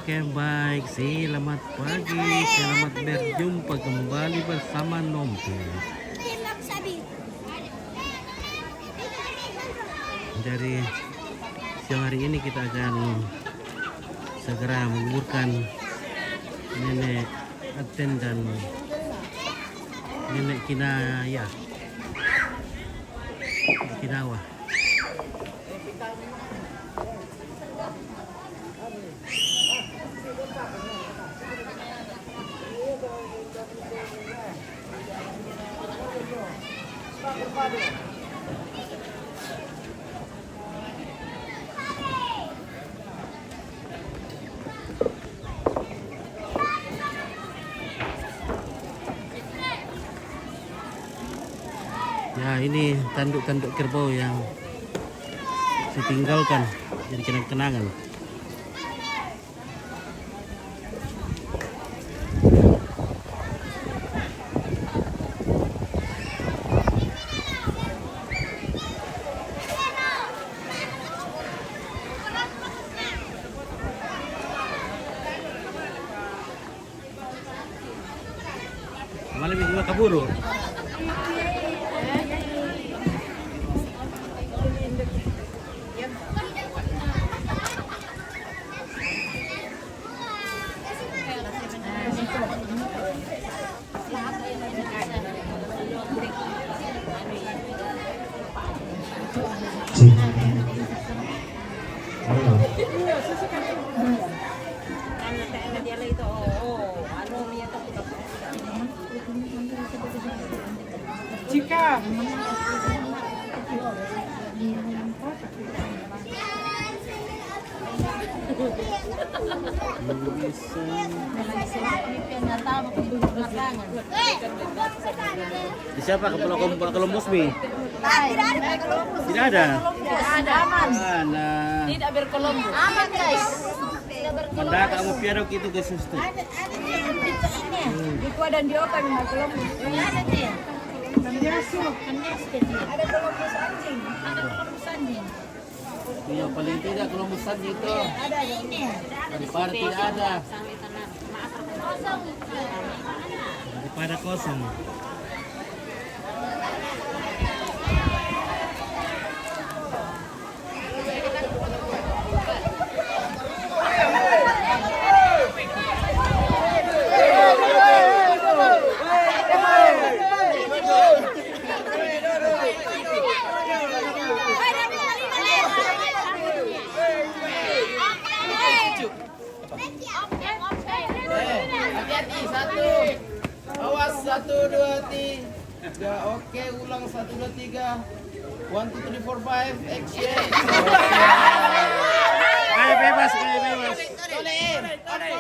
Oke baik, selamat pagi, selamat berjumpa kembali bersama Nompis. Dari siang hari ini kita akan segera menguburkan nenek Aten dan nenek Kinawa. Ya, ini tanduk-tanduk kerbau yang ditinggalkan jadi kenang-kenangan. Malam juga kaburu. Jika Di siapa ke Columbus Mi? Tidak ada. aman. Mana? Tidak berkelompok. Aman guys. Manda kamu piaro gitu ke suster. Di kuah dan di open berkelompok. Ada dia. Kan dia suruh. Ada kelompok anjing. Ada kelompok anjing. Iya paling tidak Columbus saja itu. Ada ini. Daripada tidak ada. Daripada kosong. Hati-hati, satu. Awas, 1, 2, 3. Oke, ulang 1, 2, 3. 1, 2, 3, 4, 5. Action. Kayak bebas, kayak bebas. Tolein.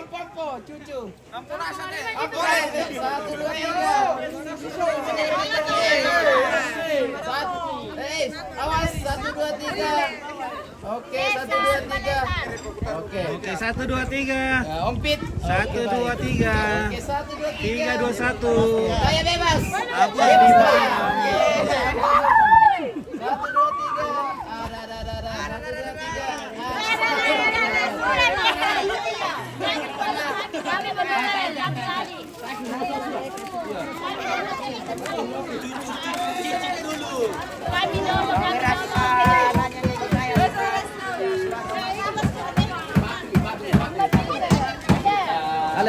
Pompo, cucu. Ampun, 1, 2, 3. Awas, 1, 2, 3. Oke, 1, 2, 3. Oke. Oke, 1, 2, 3. Ompit. 1, 2, 3. Oke, 1, 2, 3. 3, 2, 1. Kayak bebas. Apa di mana? 1, 2, 3. Ada. 1, 2, 3.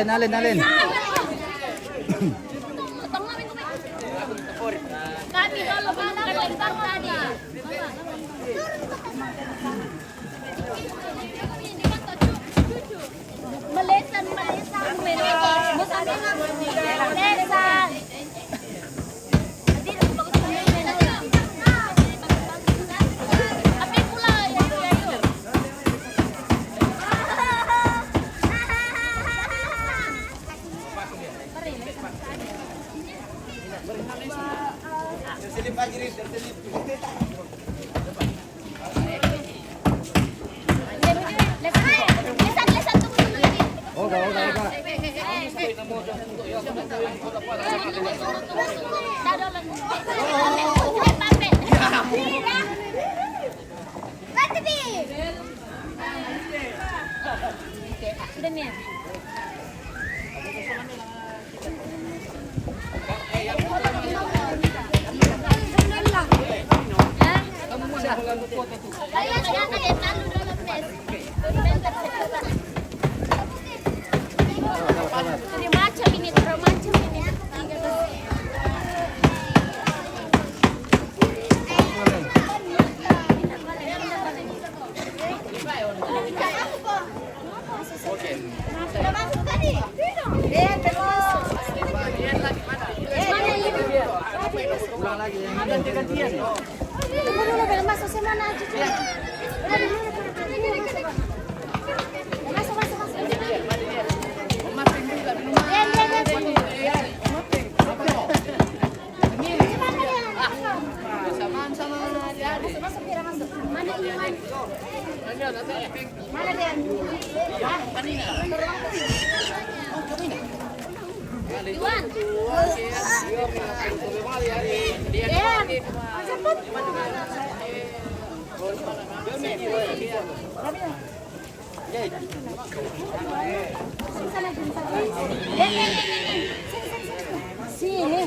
Alin. Kami kalau mana lempar tadi. Melesan. Melesan. Apa pula ya? Lesan tunggu lagi. Oh, enggak. Premier. Macam ini, terlalu macam ini. Sudah masuk tadi? Ulang lagi. Ganti-gantian. Dulu masuk semana cucu. Masuk. Masing juga di rumah. Samaan sama dia. Masuk. Mana Iwan? Mana dia? Iwan. Sini.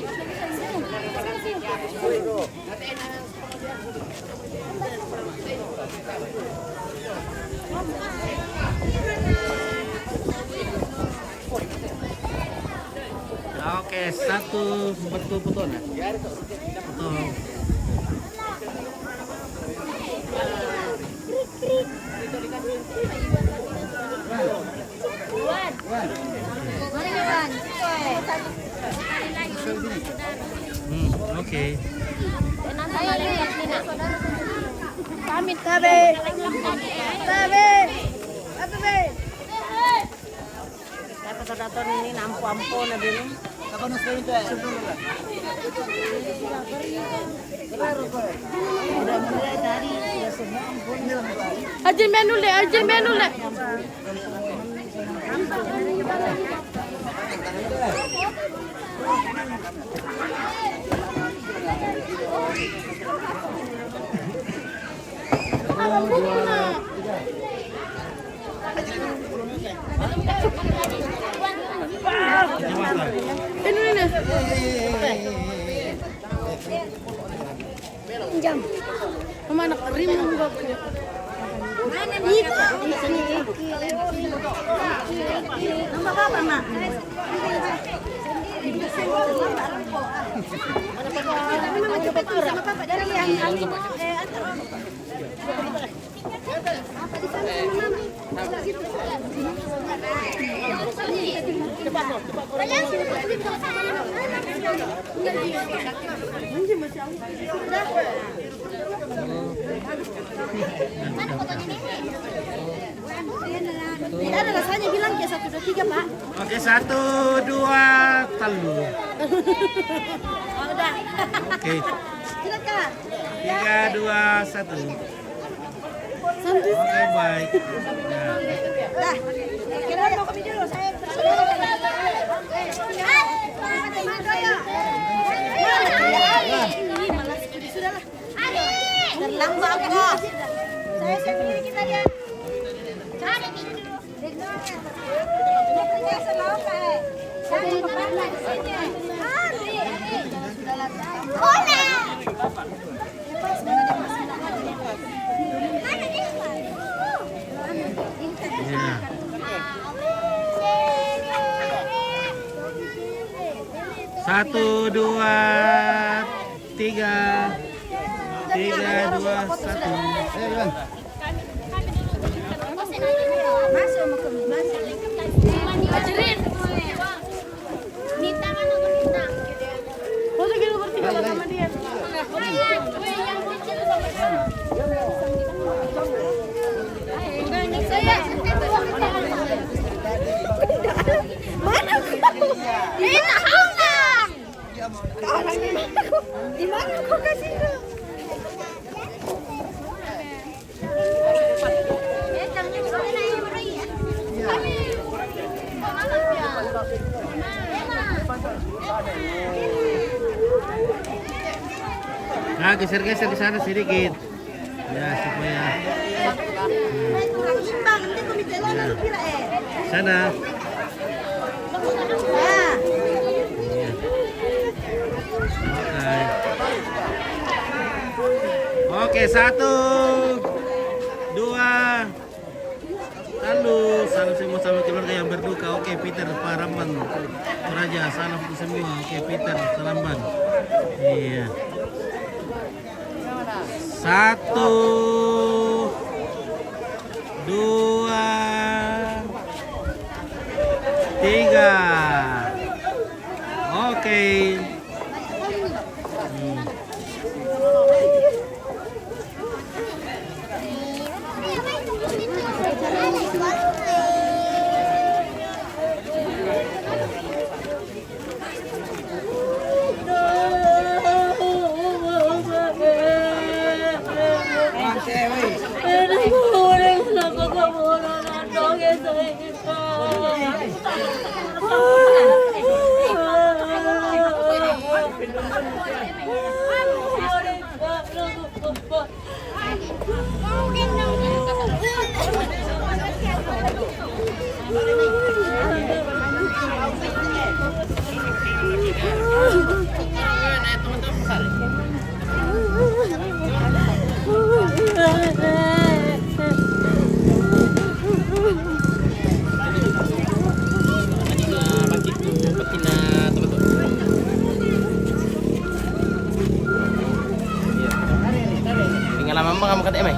Oke, satu betul ya. Betul. Iwan. Mana Iwan? Oke. Pamit Tabe. Dato ini nampu-ampu na din. Kapan harus itu ya? Udah mulai dari ya semua ampun. Ajil menu le. Jam. Mana krim nunggu. Mana itu? Nombor apa, Mak? Sama Bapak dari yang kami antar. Apa di sana sama Mama? Tidak ada rasanya bilang ya 1, 2, 3 Pak. Oke, 1, 2, telu. Oh, udah. Oke, Silakan. 3, 2, 1. Oke, baik. Nah. Dah. Kira mau kami dulu saya. Sudahlah. Terlambat kok. Saya sendiri kita dia. Ya. Satu, dua, tiga, 3, 2, 1. Masuk mau masuk. Ajarin. Minta mana minta. Foto kita bertiga sama dia. Mana kau? Minta halang. Di mana kau kasih tu? Nah, geser-geser ke sana sedikit. Ya, supaya Kurang imbang, nanti kau minta lalu pila Sana. Ah. Oke, 1, 2. Lalu salam semua sama keluarga yang berduka. Oke, Peter Paraman Raja, salam untuk semua. Oke, Peter Salamban. Iya. 1, 2, 3. Oke. Pengalaman kamu kata Emai.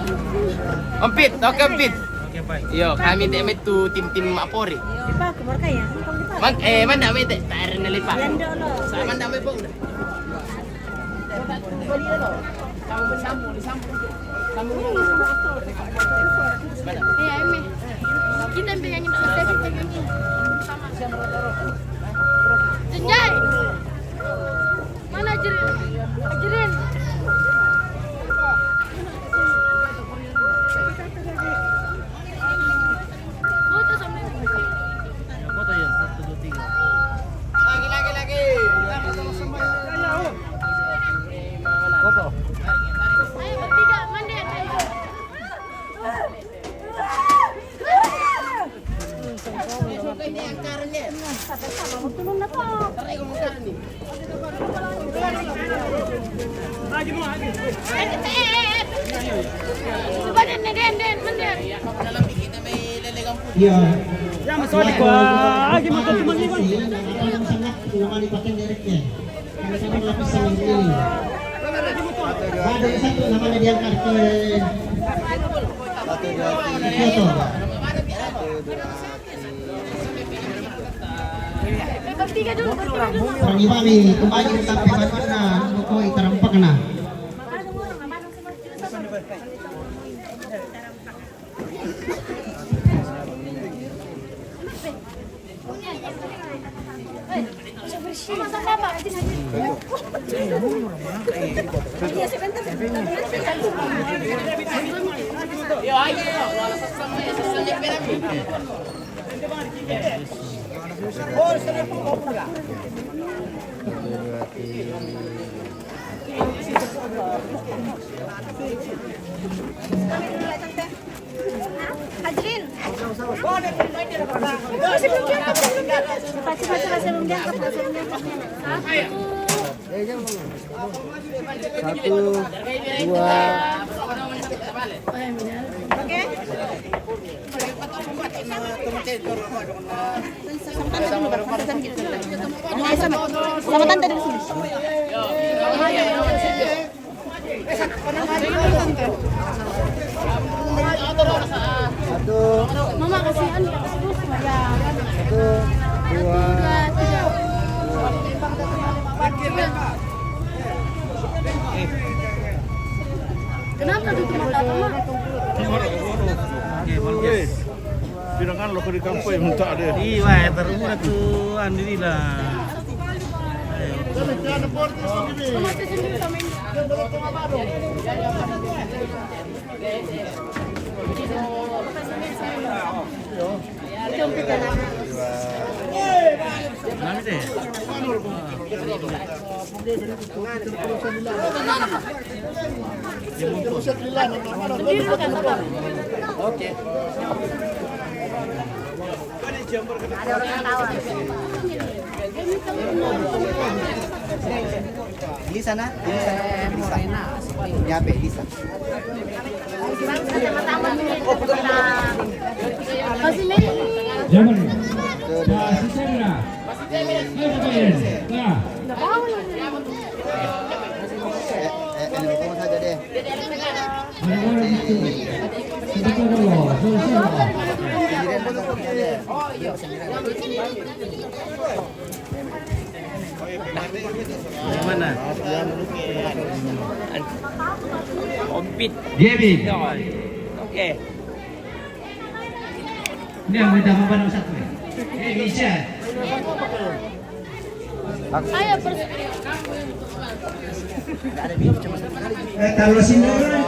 Ompit, oke Ompit. Oke, baik. Yo, kami Emai tu tim Mapori. Lipa, kemar kaya. Manda Emai teh, tarik nalipa. Sa manda Emai pun. Kamu bersambung. Iya, Emi. Kita pegangin Devi pegangin sama. Jenjai. Mana Jirin? Jirin. Foto sama Emi. Foto ya, 1, 2, 3. Lagi. Foto. Ayo bertiga, mandi. Ini yang karenya. Tarik kamu karenya. Badan den, mandi. Kamu dalam kita may lelegang pun. Iya. Ya, masuk di gua. Gimana teman ini? Yang sangat dua kali pakai direknya. Sama-sama lapis yang ini. Ada yang satu namanya diangkat ke foto. Bertiga dulu. Pangibami, kembali sampai mana? Mukoi terampak na. Yo, ayo. Wala sasama piramid. Hajrin. Sama tante dari sini. Mama kasihan ya. Kenapa tutup mata Mama? Oke, bagus. Bilangan lo di kampung yang tak ada. Iya, terumur tuh andiri lah. Mama sendiri sama ini. Nami deh. Oke. Ada orang yang tawa. Di sana, Nyape di sana. Kasih nih. Jangan. Masih segera. Nah. Udah tahu. Nelpon saja deh. Mana? Gaby. Oke. Ini yang minta apa nomor 1? Bisa. Ayo pergi. Kalau sini dulu.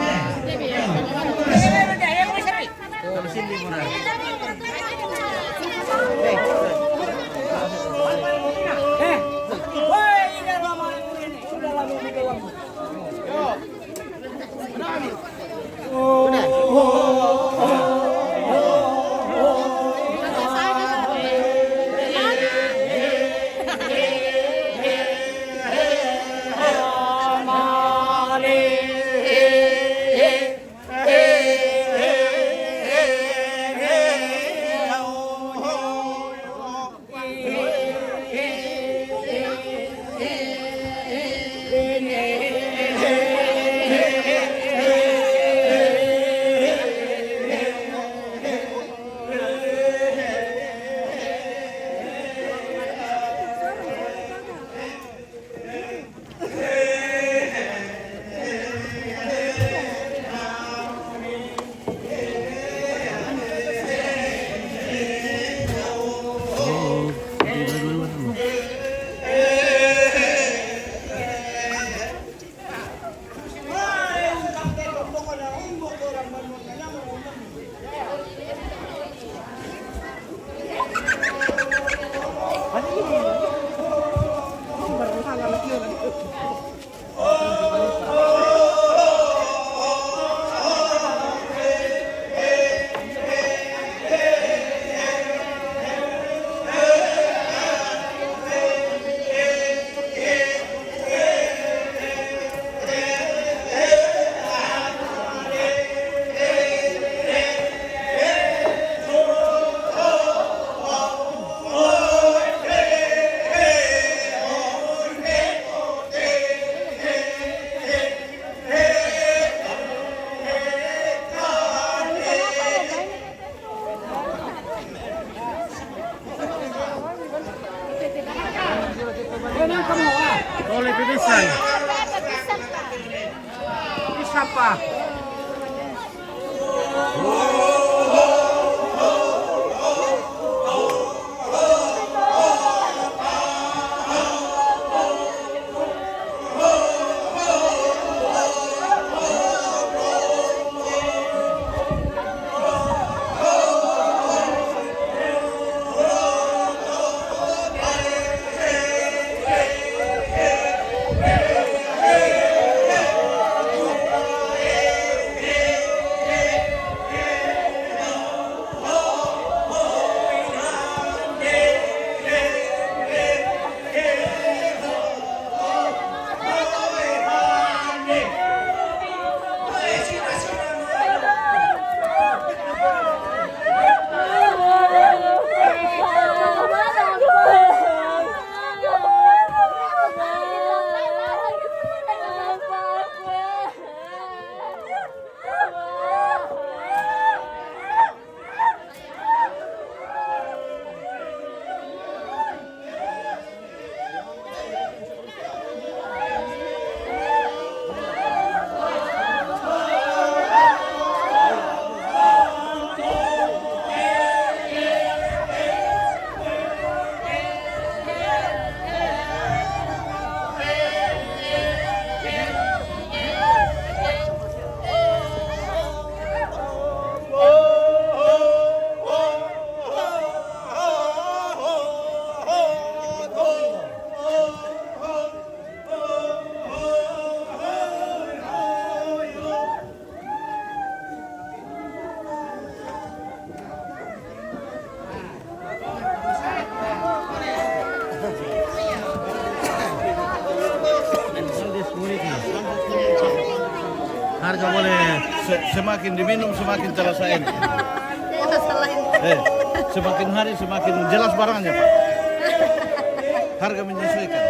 Oleh pilihan. Siapa? harga boleh. Semakin diminum semakin terasa enak. Semakin hari semakin jelas barangnya, Pak. Harga menyesuaikan.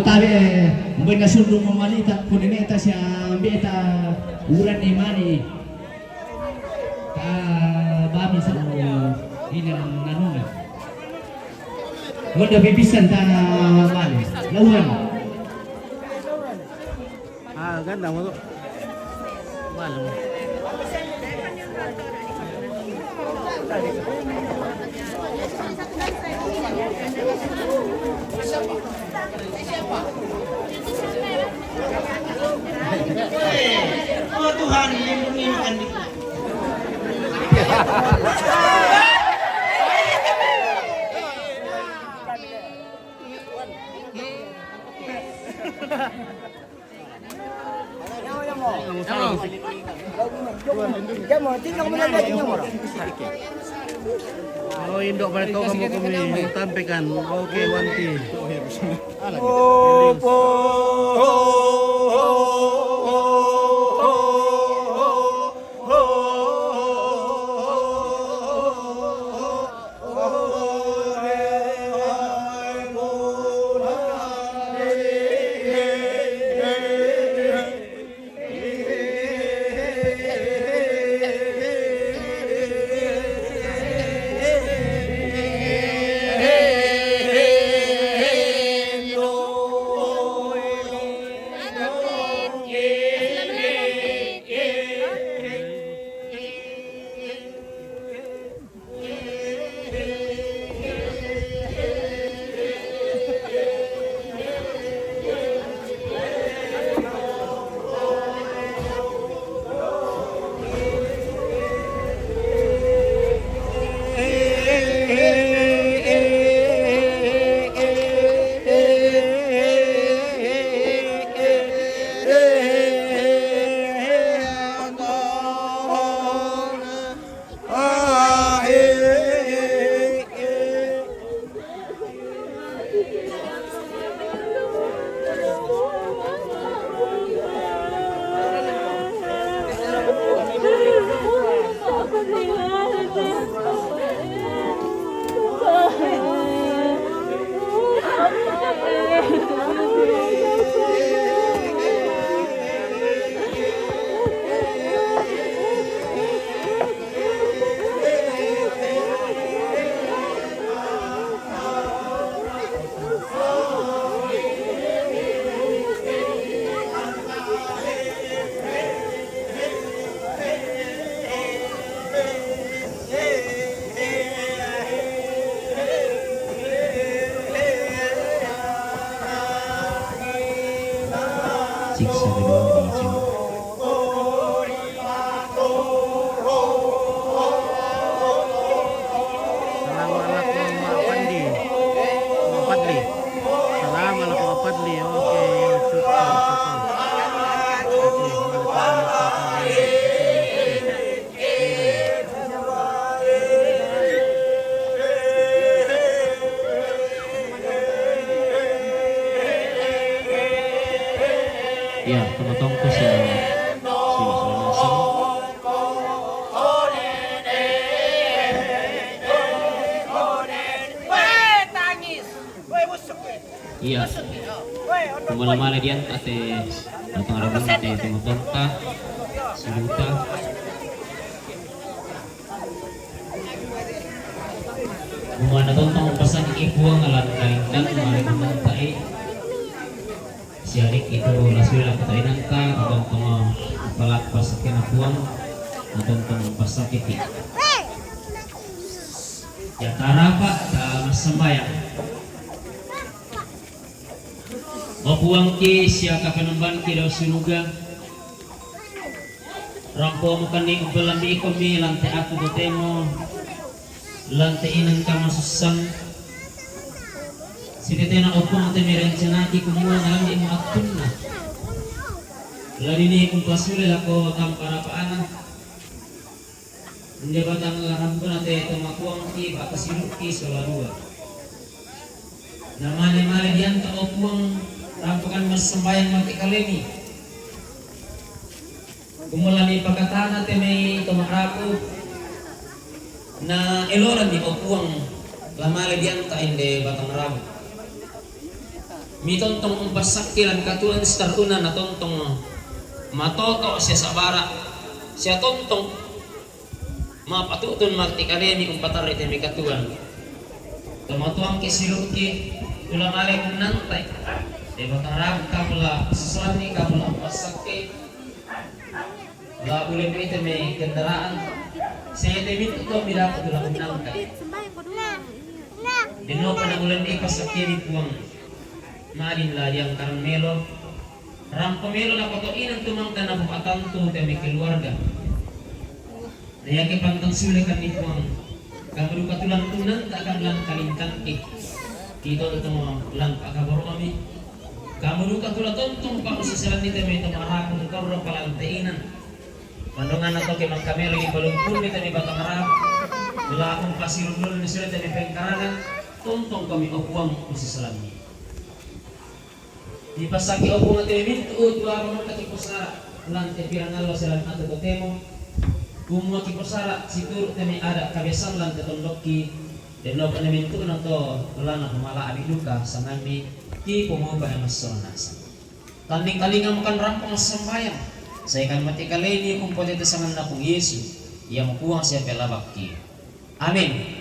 Tali mbena sundung mamalita kuneneta siya ambeta uran imani bami sa ilang nanunga wala bibisan ta mali lawan Ganda mo to. Mahal mo. Oh Tuhan, lindungi kami. Oh, indok pada to kamu kami tampikan. Oke, wanti. sa kedua di sini. Salam anak ko Mak Pandi. Mak Padli. Salam anak ko Mak Padli. Oke, syukur. Ya, teman-teman ko siya masing. Iya, kumala-mala diyan ate datang araw ate tumutongka suluta. Kumana tontong pasan ibuang alat kalingkan kemarin mentai. Siarik itu lasul aku tadi nangka tontong balak pasakin buang tontong pasakiti. Ya tarapa dalam sembahyang. Mabuang ki siya kapanamban ki daw sunuga. Rampo mo kani ubalan di ikomi lantai aku botemo. Lantai inan ka masusang. Sinete na opo mo temiren cenaki kumuha na lang di mo akun na. Lari ni kung pasuli ako tam para paana. Hindi ba tang laram ko nate tumakuang ki baka sinuki solarua. Namane-mane diyan ta opuang rampukan mas sembayang mati kaleni. Kumulani pagkatana temay tumarapo na eloran di opuang lamale diyan ta inde batang rabu. Mitontong umpasakilan katulan staruna na tontong matoto siya sa bara. Siya tontong mapatutun mati kaleni umpatar temay katulan. Tumatuang kisiruki ulamale kung nantay. Batang kamula sesuatu kamula pasake la boleh itu me kendaraan saya demi itu bila aku dalam nangkai dino pada bulan ini pasake di puang malin lah yang karmelo rampomelo na koto inang tumangkan na pupatan tu demi keluarga na yang pantang sulekan di puang kamu katulang tunan takkan lang kalintang kita itu lang pakaboro kami. Kamu luka tula tontong pa sa ni temi tumarako ng karro palantainan. Mandongan nato kay magkamero ni balungkul ni temi batang arab. Wala akong pasirulol ni sila temi pengkarangan. Tontong kami opuang sa ni. Di pasaki opuang temi tuud wa mo kakipusara. Lante pirangalo sila ato temo. Kumo kipusara situr temi ada kabiasang lante tondoki. Deno pa namin to na to wala na pumala abi luka sa nami ki pumubah ang masonas. Tanding kalinga makan rampong sembayang. Saya kan mati kaleni kung pwede sa ngana kong Yesu. Ia makuha siya pelabaki. Amin.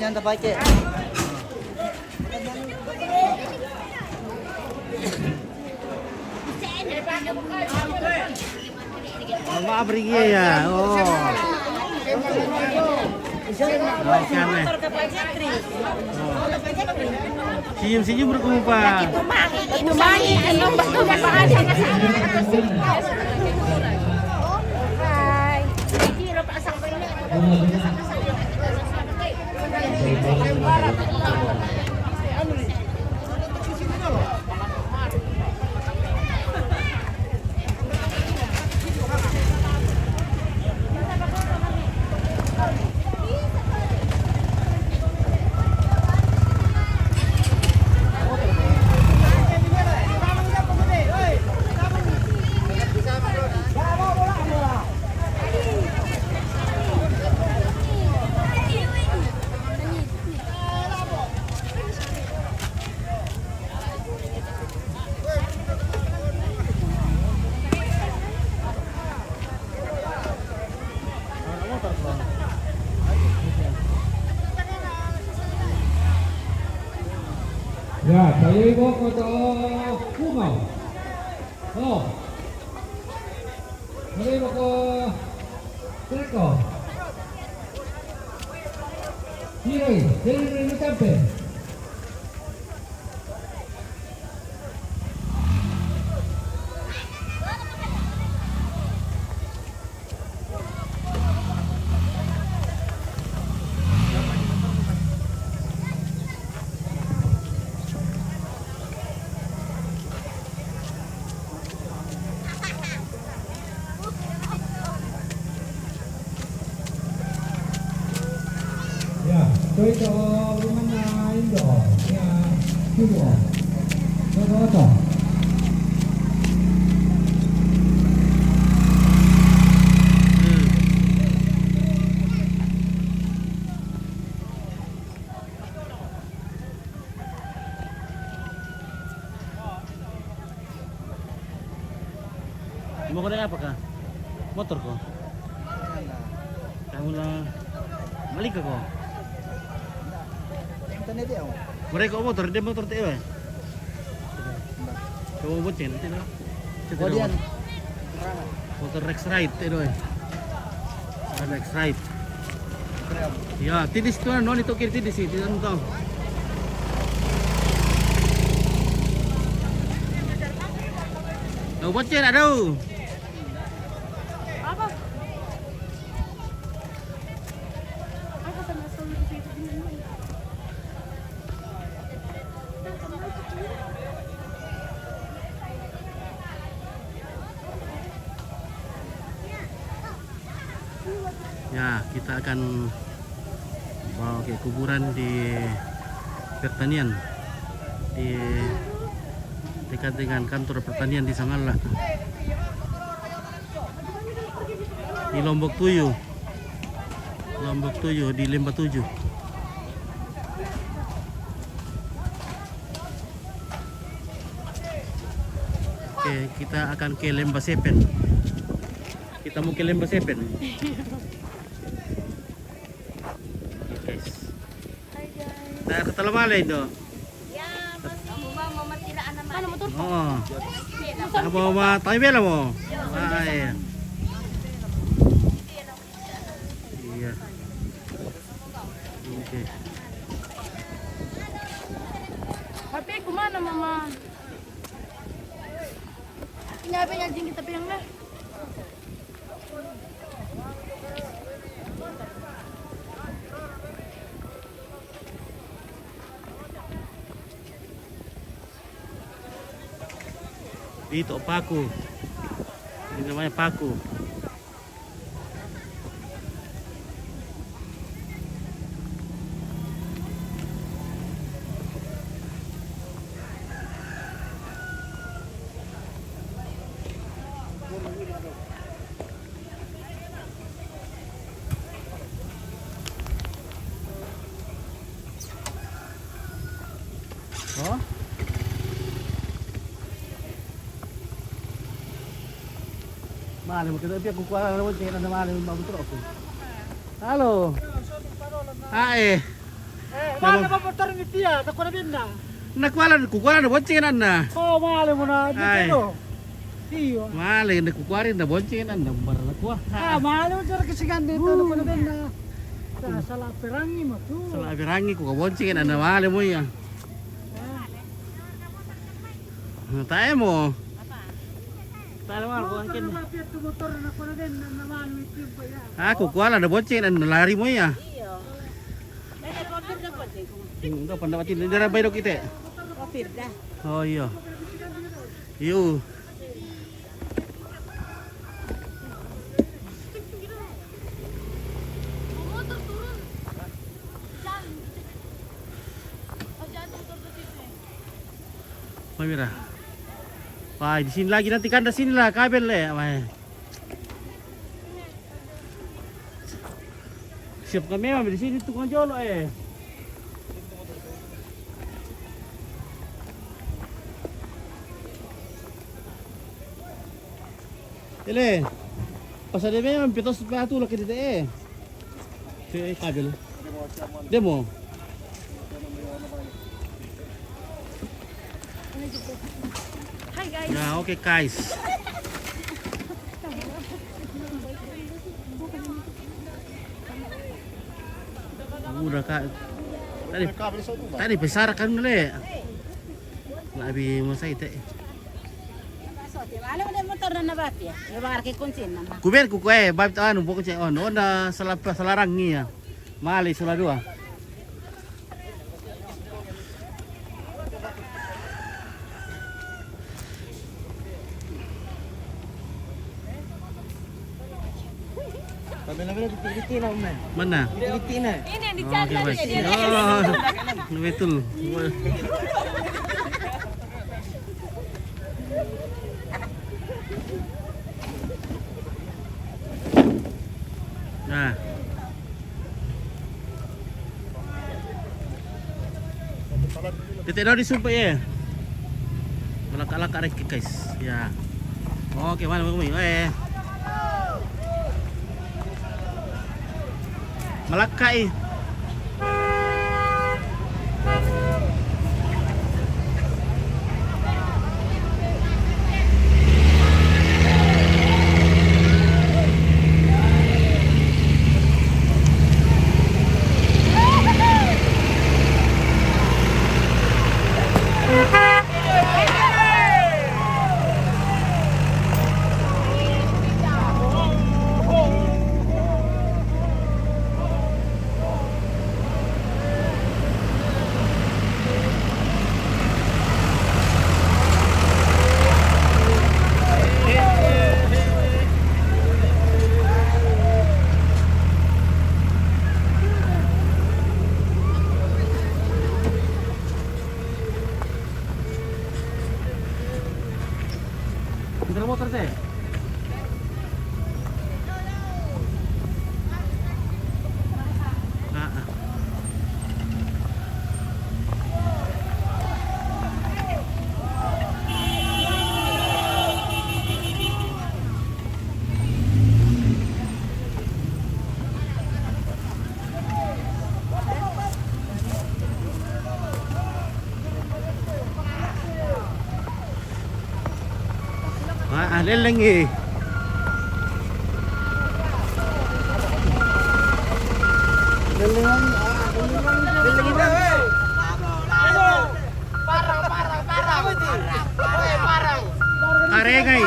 Jangan terpakai. Oh, maaf Rigi ya. Oh. Oke nih. Senyum-senyum berkumpul. Ya, tayo ibo ko to kumaw. Oh. Tayo ibo ko treko. Hiroi, delivery no kampe. Ya, tôi cho lima na Indo, ya, Cuba, Toto. Mau kau apa kah? Motor kau? Kamu lah balik ke kau? Internet dia. Mereka motor, dia motor teh. Coba bocen nanti lah. Kemudian Motor Rex Ride teh doy. Rex Ride. Ya, tidis tu non itu kiri tidis sih, tidak tahu. Đâu bocen ada. Apa? Apa sama solusi ini? Ya, kita akan bawa ke kuburan di pertanian di dekat dengan kantor pertanian di Sangala di Lombok Tujuh di Lembah 7. Oke, kita akan ke Lembah Sepen. Kita mau ke Lembah Sepen. Nah, ketelamala itu. Ya, masih mau matiraan naman. Ano motor? Oo. Ako tayo bela mo. Ay. Iya. Oke. Tapi kumana mama? Sinabi niya din kita pinang na. Itu paku. Ini namanya paku. Oh. Malam kita dia kukuha na wala na malam mabutro ako. Halo. Hai. Mana ba motor ni Tia? Nakuha na din na. Kukuha na bocen na. Oh, mahal mo na. Ay. Dito. Iyo. Mali na kukuarin na boncengin anda barang kuah. Malu cara kesigan dito ano ko na din na salah perangi mo tu. Salah birangi ku boncengin anda mali mo ya. Tayo mo. Tayo mo ko angkin. Lapit tu motor na ko na din na naman with you pa ya. Aku kuala na boncengin anda lari mo ya. Iyo. Dahil order na po din. Hindi pandapatin hindi ra baydok ite. Order dah. Oh iya. Iyo. Motor turun. Jangan. Oh, jangan motor ke situ. Mamira. Wah, di sini lagi nanti kanda sini lah kabel le. Wah. Siap kami memang di sini tukang jolo eh. Ele. Pasal dia memang pitos sepatu lah kita eh. Si kabel. Demo. Hai guys. Ya, oke guys. Udah kak. Tadi besar kan le. Labi masa itu. Alam mo din motor na nabat ya. Yung mga kunsin naman. Kuber ku kue, bab anu pokok cek on. Onda salarang ni ya. Mali salah dua. Mana? Ini yang dicari Oke, tadi. baik. Oh, betul. Nah. Titik dah disumpah ya. Melak-lak arek guys. Ya. Oke, mana kami? Malakai. Pinter motor teh. Leleng eh. Karengai.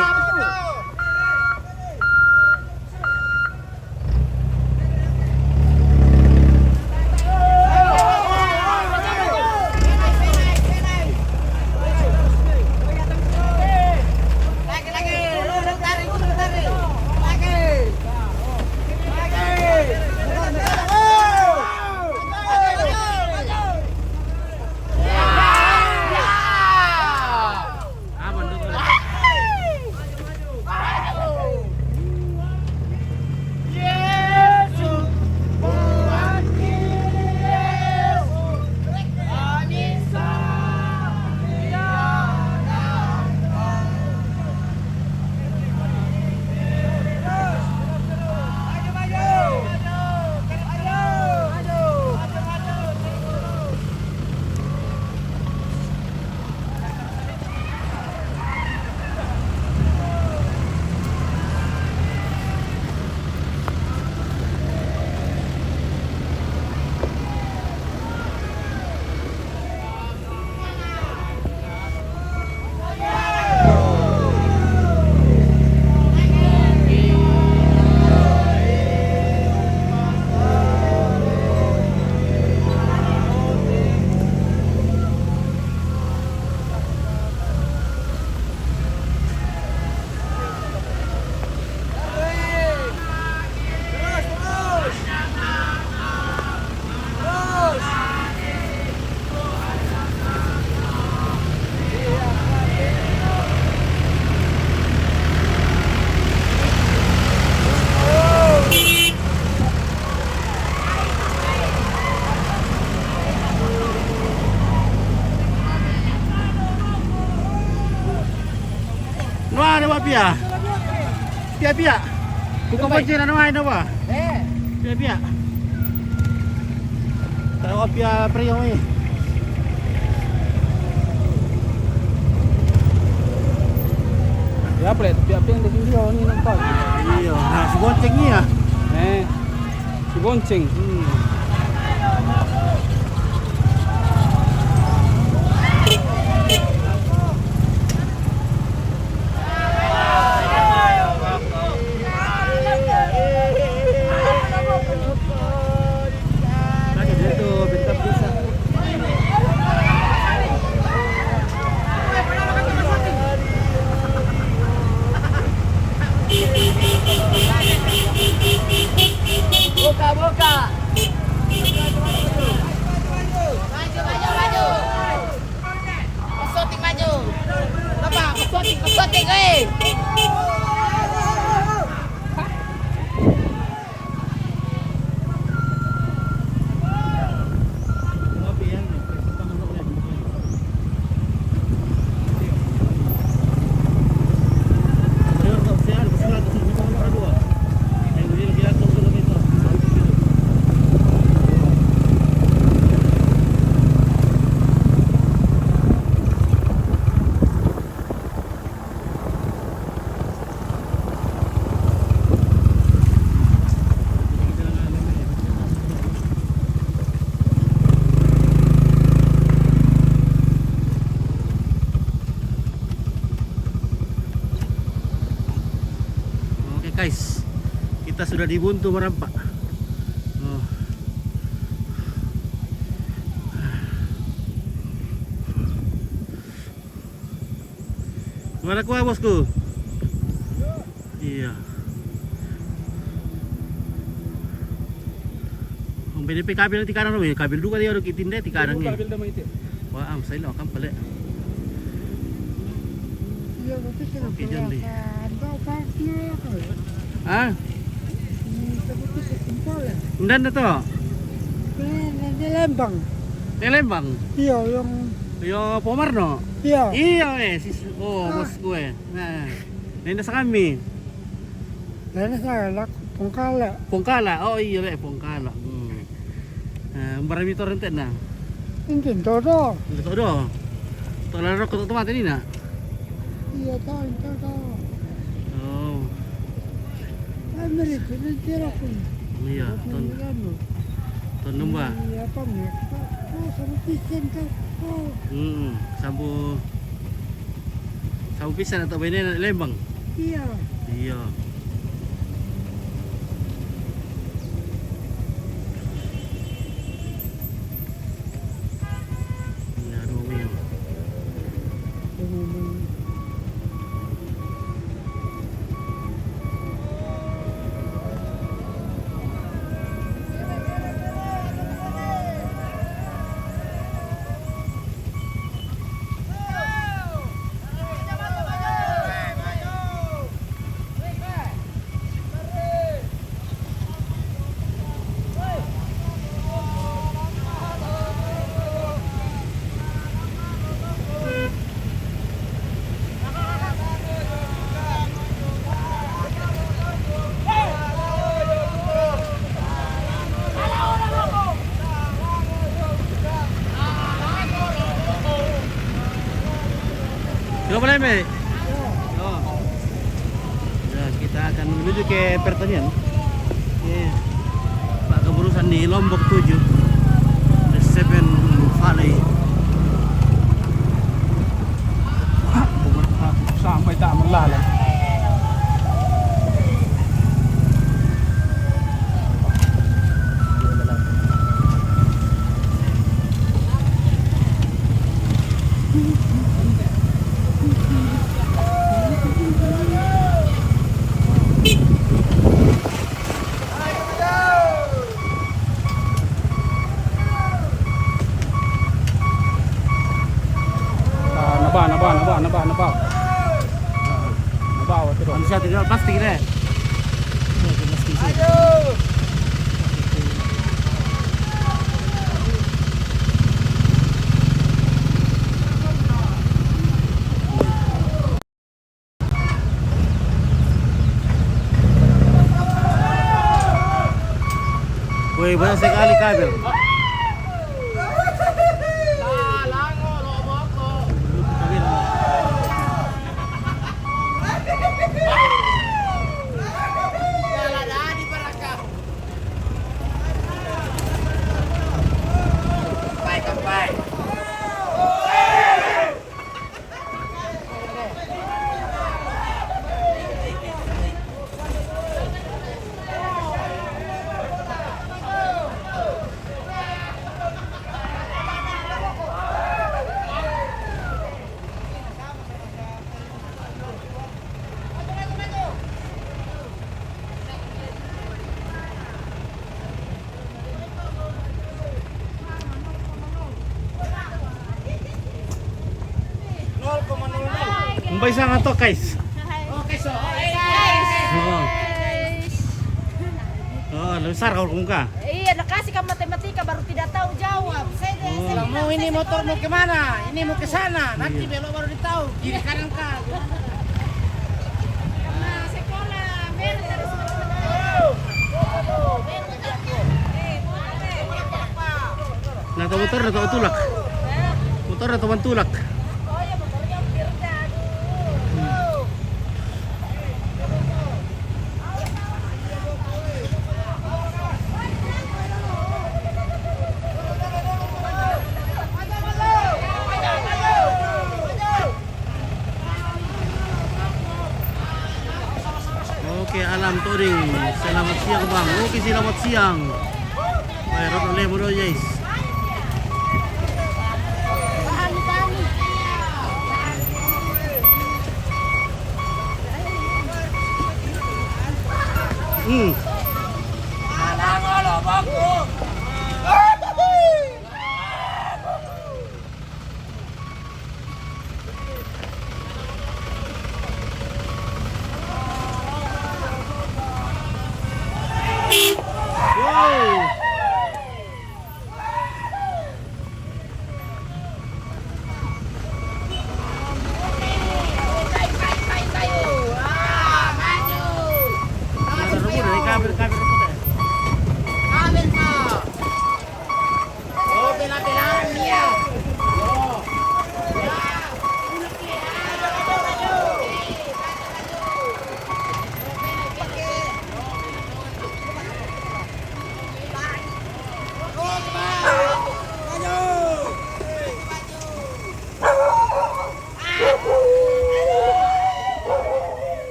Pia-pia. Buka pancing na naman ba? Pia-pia. Tahu pia priyo eh. Ya, plet, pia-pia yang di sini ni nampak. Iya, nah si gonceng ni ah. Si bonceng. Lagi dia tu bintang bisa. Buka. Maju. Kesoting maju. Lepas, kesoting, Guys, kita sudah di Buntu Merampak. Oh. Gimana kuah bosku? Iya. BDP kabil di kanan nih, kabil dua dia udah kitinde di kanan nih. Wah, saya lo akan pelik. Oke, jangan deh. Ah? Undan na to? Lembang? Iya, yang Yo Pomarno? iya. Iya bos gue. Nah, ini sa kami. Lain saya laku Pongkala. Pongkala, oh iya Pongkala. Marami to rin na. Hindi todo. Todo. Tolaro ko to mati ni na. Iya, todo. Oh. Amerika nagtira ko. Iya, ton numba. Iya, pamit. Oh, sama pisan ka. Oh, Sabu pisan atau ini Lembang. iya. Iya. Ya, Romeo. Coba boleh, Mbak? Oh. Ya, kita akan menuju ke pertanian. Pak keburusan di Lombok 7. The Seven Valley. Sampai tak melalang. Nabak. Nabawa terus. Manusia tinggal plastik deh. Wih, banyak sekali kabel. Lango, loboko. Kabel. Kala dadi baraka. Kampai. Mbay sa nga to, guys. Okay, so. Oo. Oo, besar kalau muka. Iya, nakasih ka matematika baru tidak tahu jawab. Saya Mau ini motor mau kemana? Ini mau ke sana. Nanti belok baru ditahu. Kiri kanan kah? sekolah, beres harus Nah, motor atau tulak? Motor atau tulak? Oh ya motornya Firda. Oke, Alam Touring. Selamat siang, Bang. Oke, selamat siang. Mayroon ulit mo guys. Wow.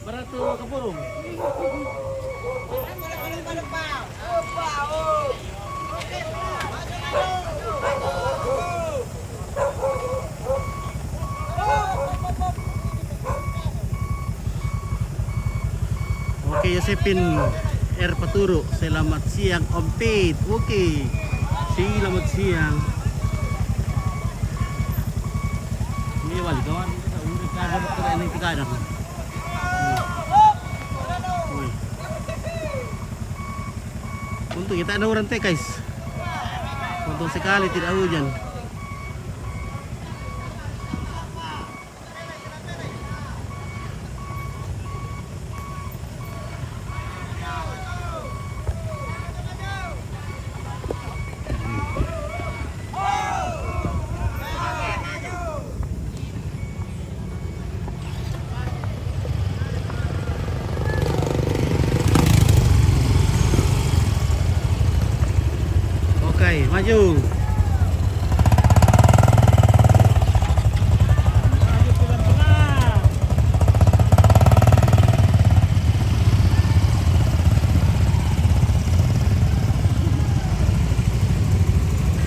Barato kapurong. Oke, Josephine R. Paturo. Selamat siang, Om Pete. Oke. Selamat siang. Ini wali kawan. Udah kagak betul ini kadang. Untuk kita ada orang teh guys. Untung sekali tidak hujan. Oke, maju.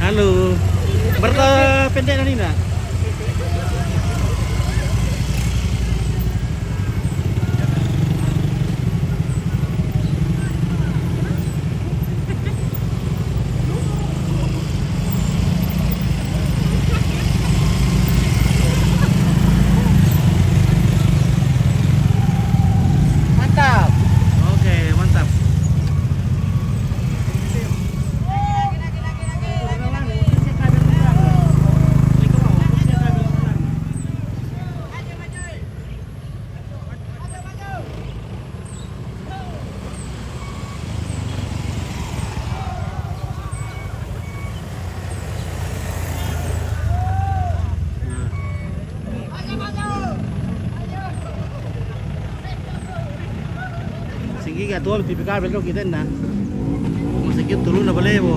Halo. Berpendek na Nina. Mantap. Oke, mantap. giga tuh tipikal belok kita na. Masih gitu lu na balewo.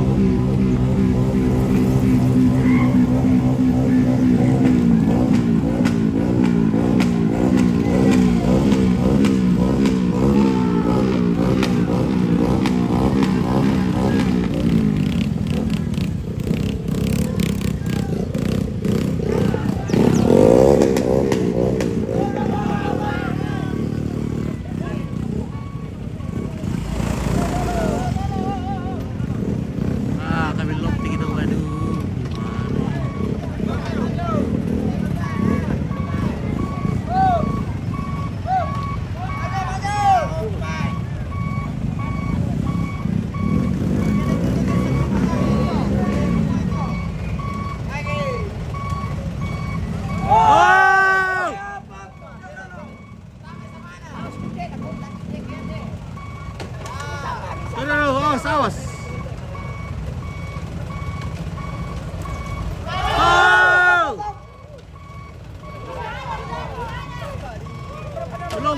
Awas.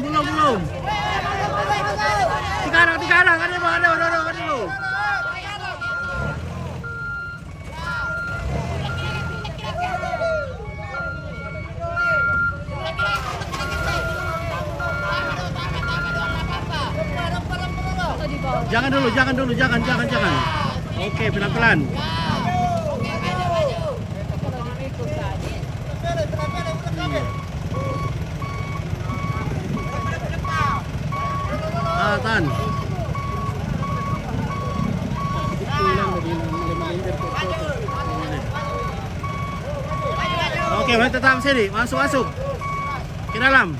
Belum. Di kanan, ada dulu. Jangan. Oke, pelan-pelan. Tahan. Oke, tetap sini, masuk ke dalam.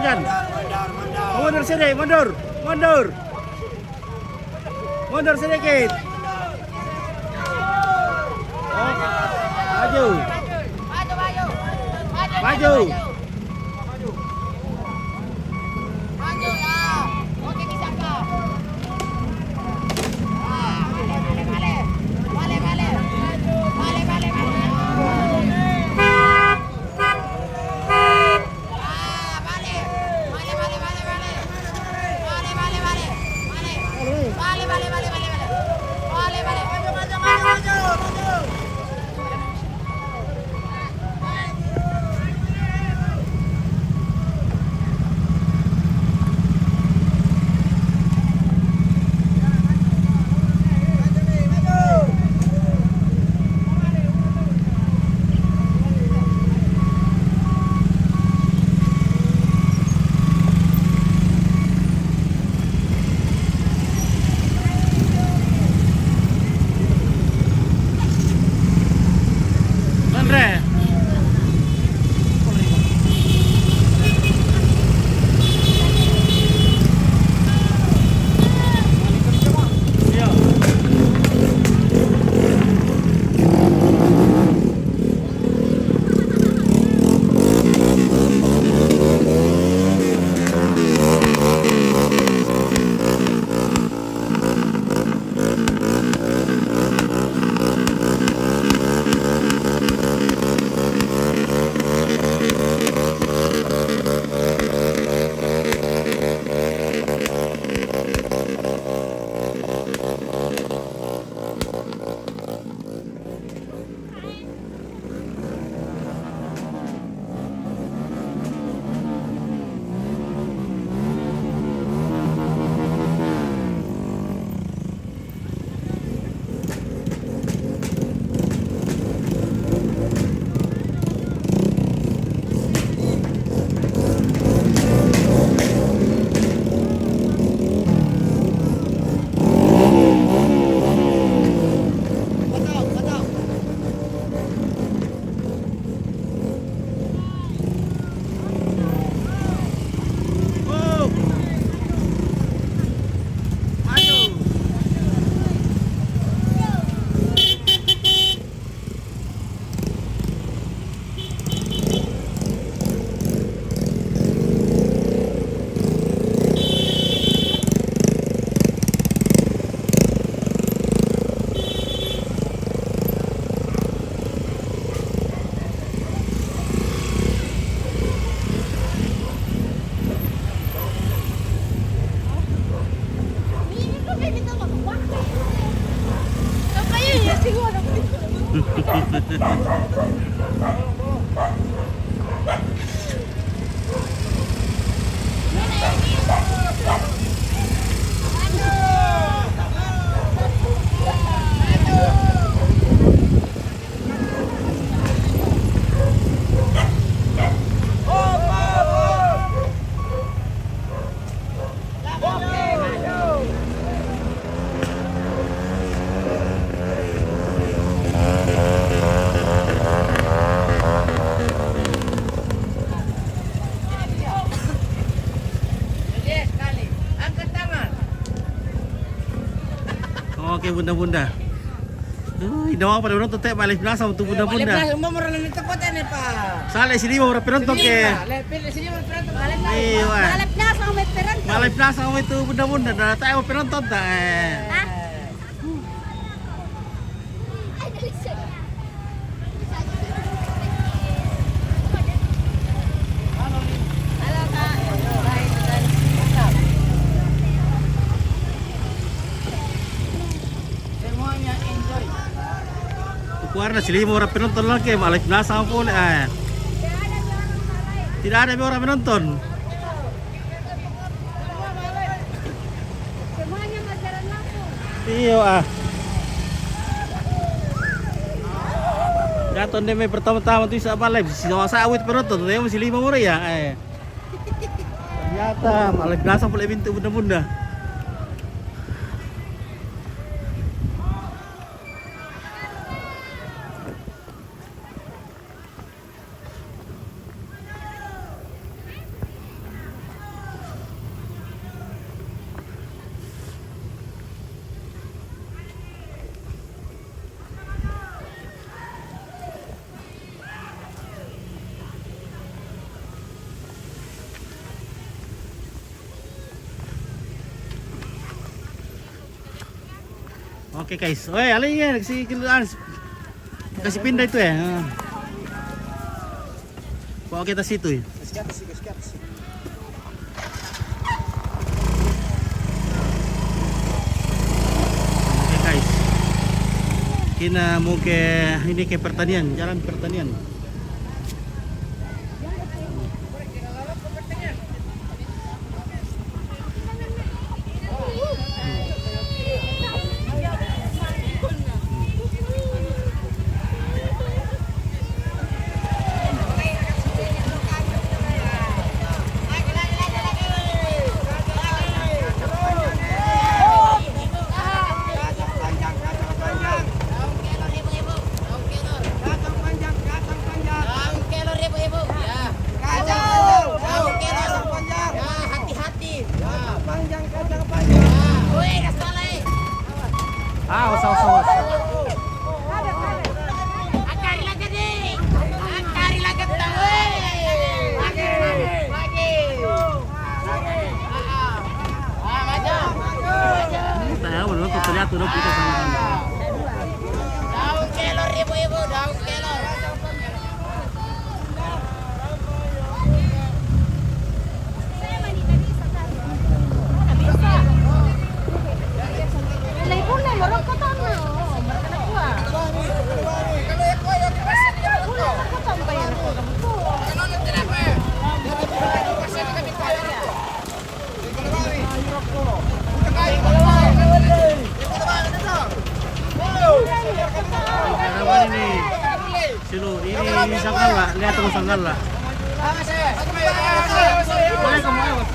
Jangan. Mundur sedikit. Maju. Oke bunda-bunda. Inawa pada penonton teh balik belakang untuk bunda-bunda. Umum orang ini tempatnya nih Pak. Sale sini mau penonton ke. Pilih sini mau penonton. Iya. Balap na sa may peranto. Balik belakang itu bunda-bunda. Dah tahu penonton tak. Semuanya enjoy. Warna sini mau orang penonton lagi balik belakang pun. Tidak ada orang penonton. Semuanya majaran langsung. Iya Gaton deh pertama-tama tuh bisa balik sama sawit penonton tuh masih 5 murah ya. Ternyata balik belakang boleh pintu bunda-bunda. Oke guys, alih ya kasih pindah itu ya. Bawa kita situ ya. Oke guys, kita mau ke ini ke pertanian, jalan pertanian. Awas. Akari lagi deh. Akari lagi tahu. Lagi. Tahu loh, tuh terlihat tuh kita sama-sama. Daun kelor ibu-ibu, daun kelor. Ini sanggal lah, lihat tunggu sanggal lah. Boleh kamu awas.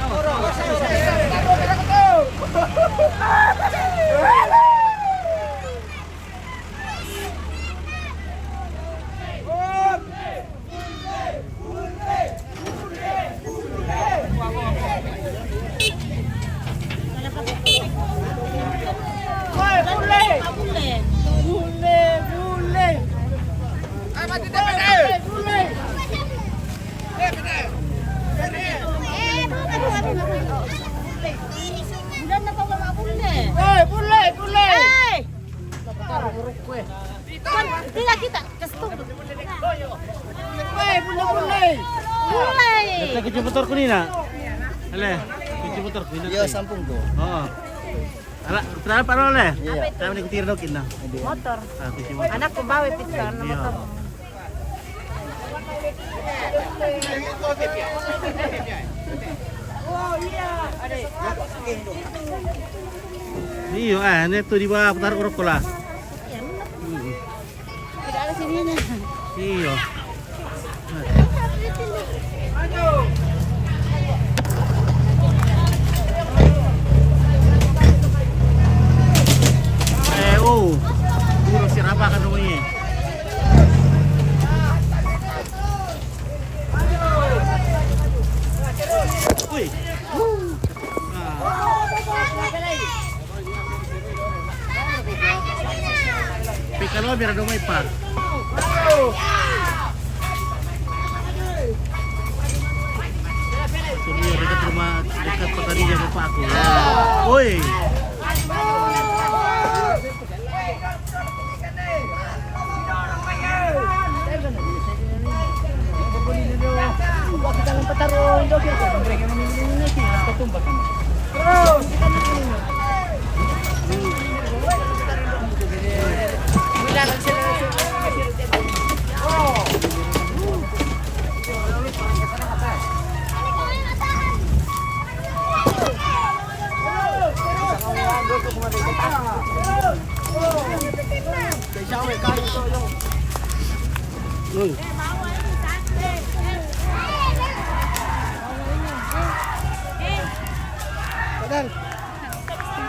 Kucing motor ku ni nak. Ale, kucing motor ku ni. Yo sampung tu. Oh. Ala, kenapa parol le? Kami ni kutir dokin na. Motor. Ah, kutir mo. Anak ko bawi pizza na Iya. motor. Iyo, neto di bawah putar urok ko lah. Tidak ada sininya. Iyo. Puro sirapa kan rumahnya. Uy. Kalau biar ada mai pa. Tuh dekat rumah dekat petaninya bapak aku. Woi. Kita lempar taruh joget. Mereka ini ketumbak. Terus.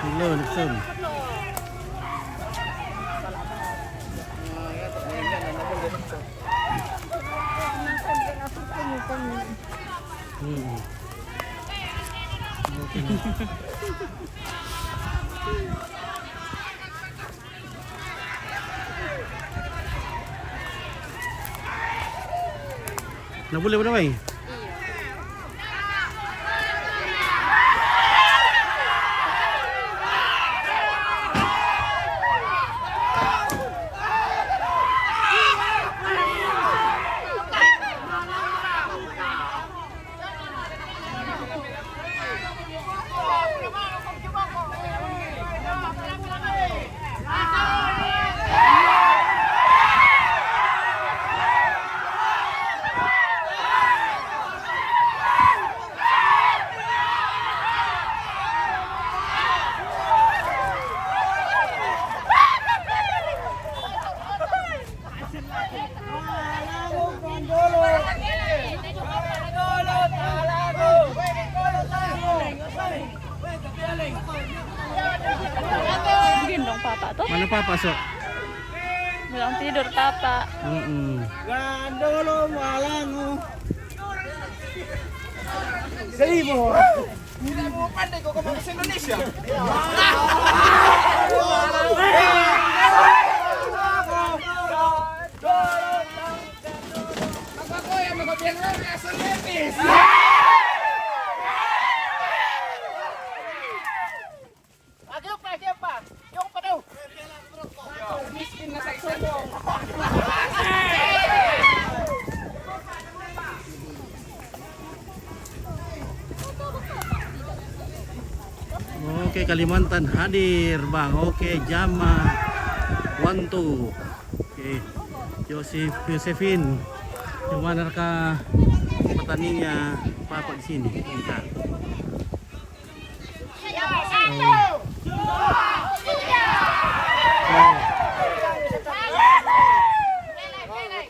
Hello, Nixon. Nah boleh berapa ini? Gendong papa tuh. Mana papa sok? Bilang tidur papa. Gandolo malango. Seribu. Hindi mo pandai ko kung sa Indonesia. Ako yung magpapiyang na sa Lepis. Oke, Kalimantan hadir, Bang. Oke, Jama 12. Oke, Josephine. Yang mana kah petaninya Papa di sini? Kita.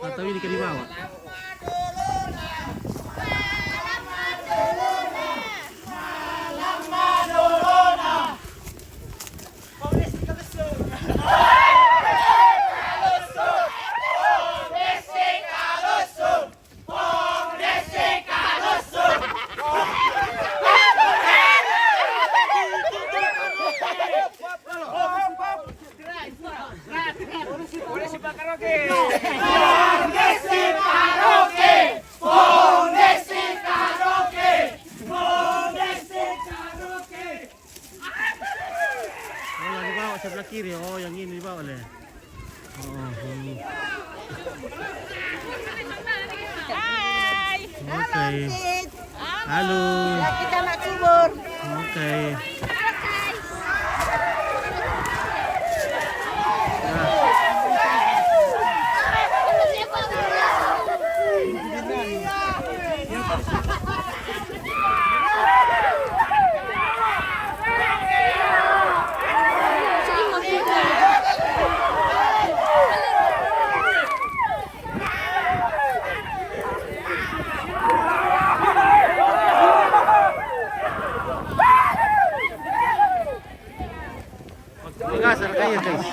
Atau ini ke di bawah? Sebelah kiri, oh yang ini dibawa oleh. Hai. Oke. Halo. Kita nak kubur. Oke. Gas, kayo guys.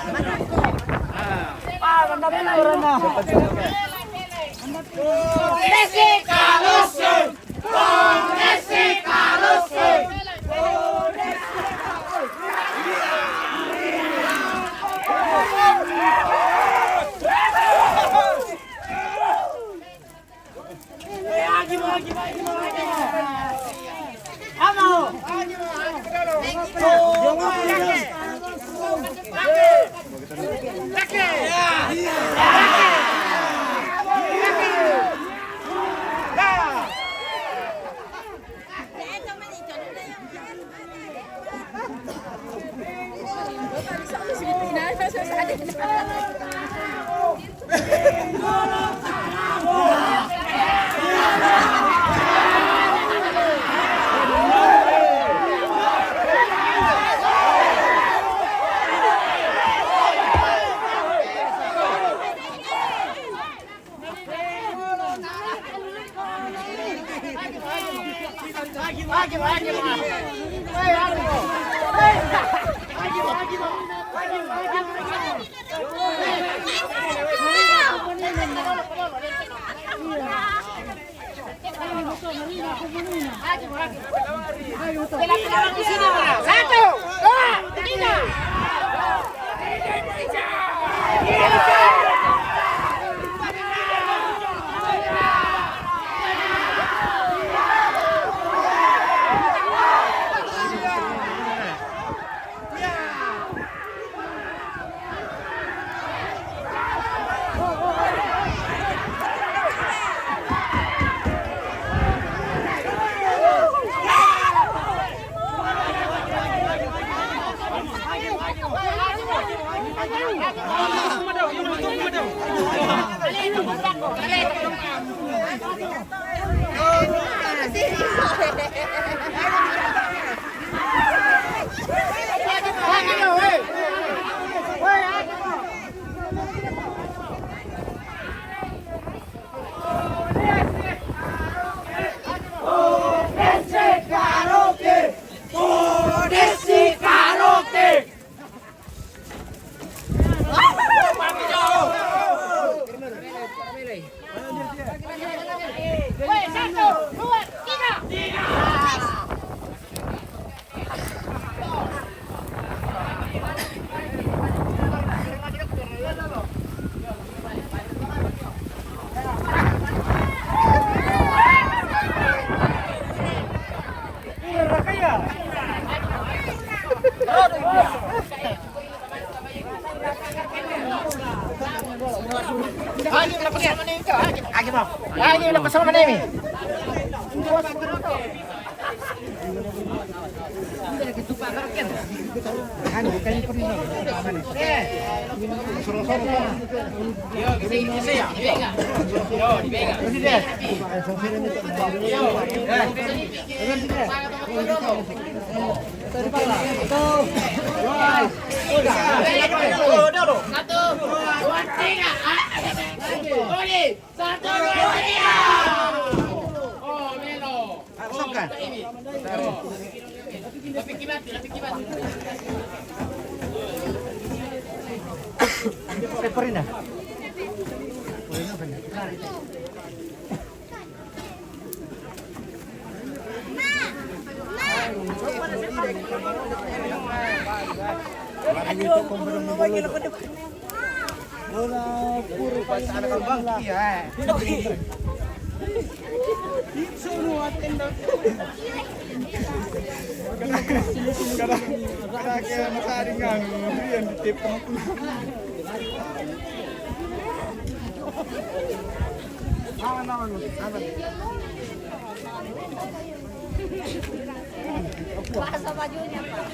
Bahasa bajunya, Pak.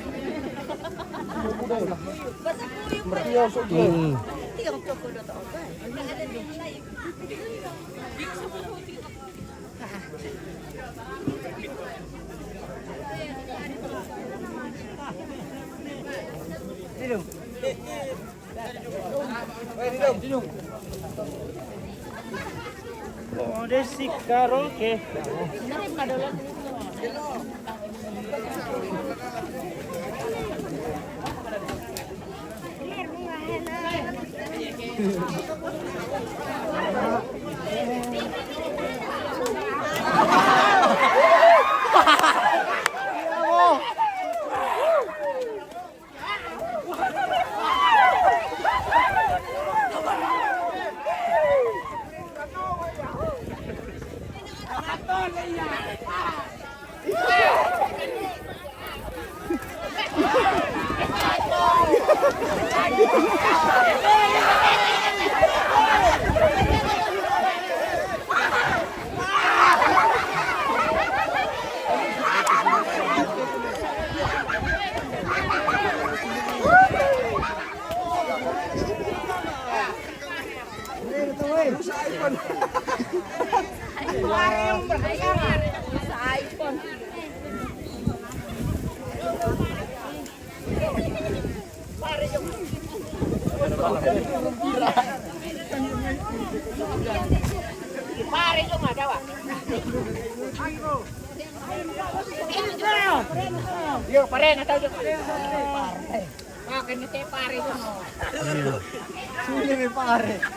Bahasa kuriuk. Tiang toko dot apa? Enggak ada di lain. Oh, desi karaoke.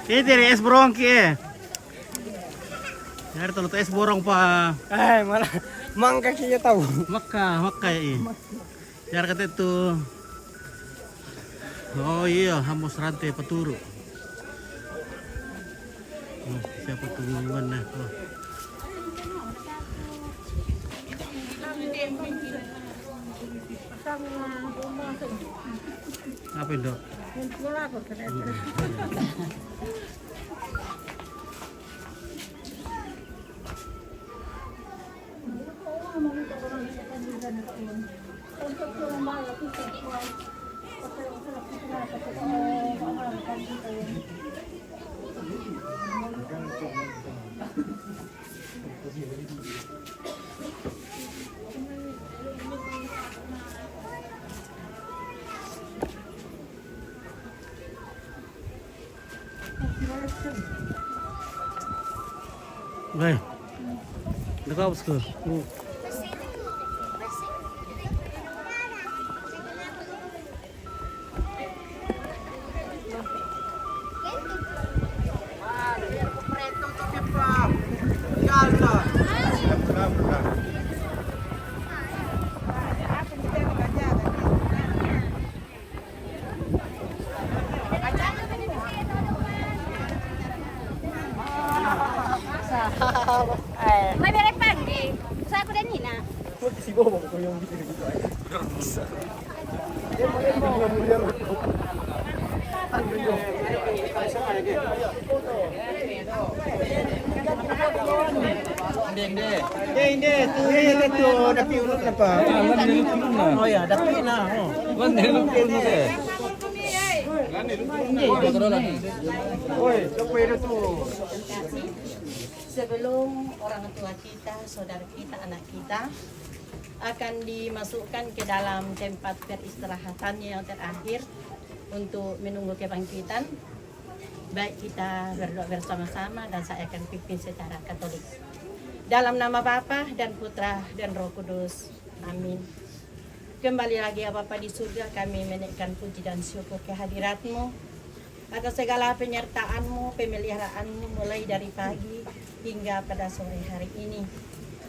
Ini es borong ke. Dari tuh es borong pa. Malah mangga siya tahu. Maka ya. Biar kata itu. Oh iya, hamos rantai peturu. Oh, siapa tungguan nah. Oh. Apa itu? Baik. Dekat bosku. May bere pandi. Sa ako din hina. Hindi, ito napiulot na pa. Oh ya, dapat na. Oh. Sebelum orang tua kita, saudara kita, anak kita akan dimasukkan ke dalam tempat peristirahatannya yang terakhir untuk menunggu kebangkitan, baik kita berdoa bersama-sama dan saya akan pimpin secara Katolik. Dalam nama Bapa dan Putra dan Roh Kudus. Amin. Kembali lagi ya Bapa di surga, kami menaikkan puji dan syukur kehadirat-Mu atas segala penyertaan-Mu, pemeliharaanmu mulai dari pagi hingga pada sore hari ini.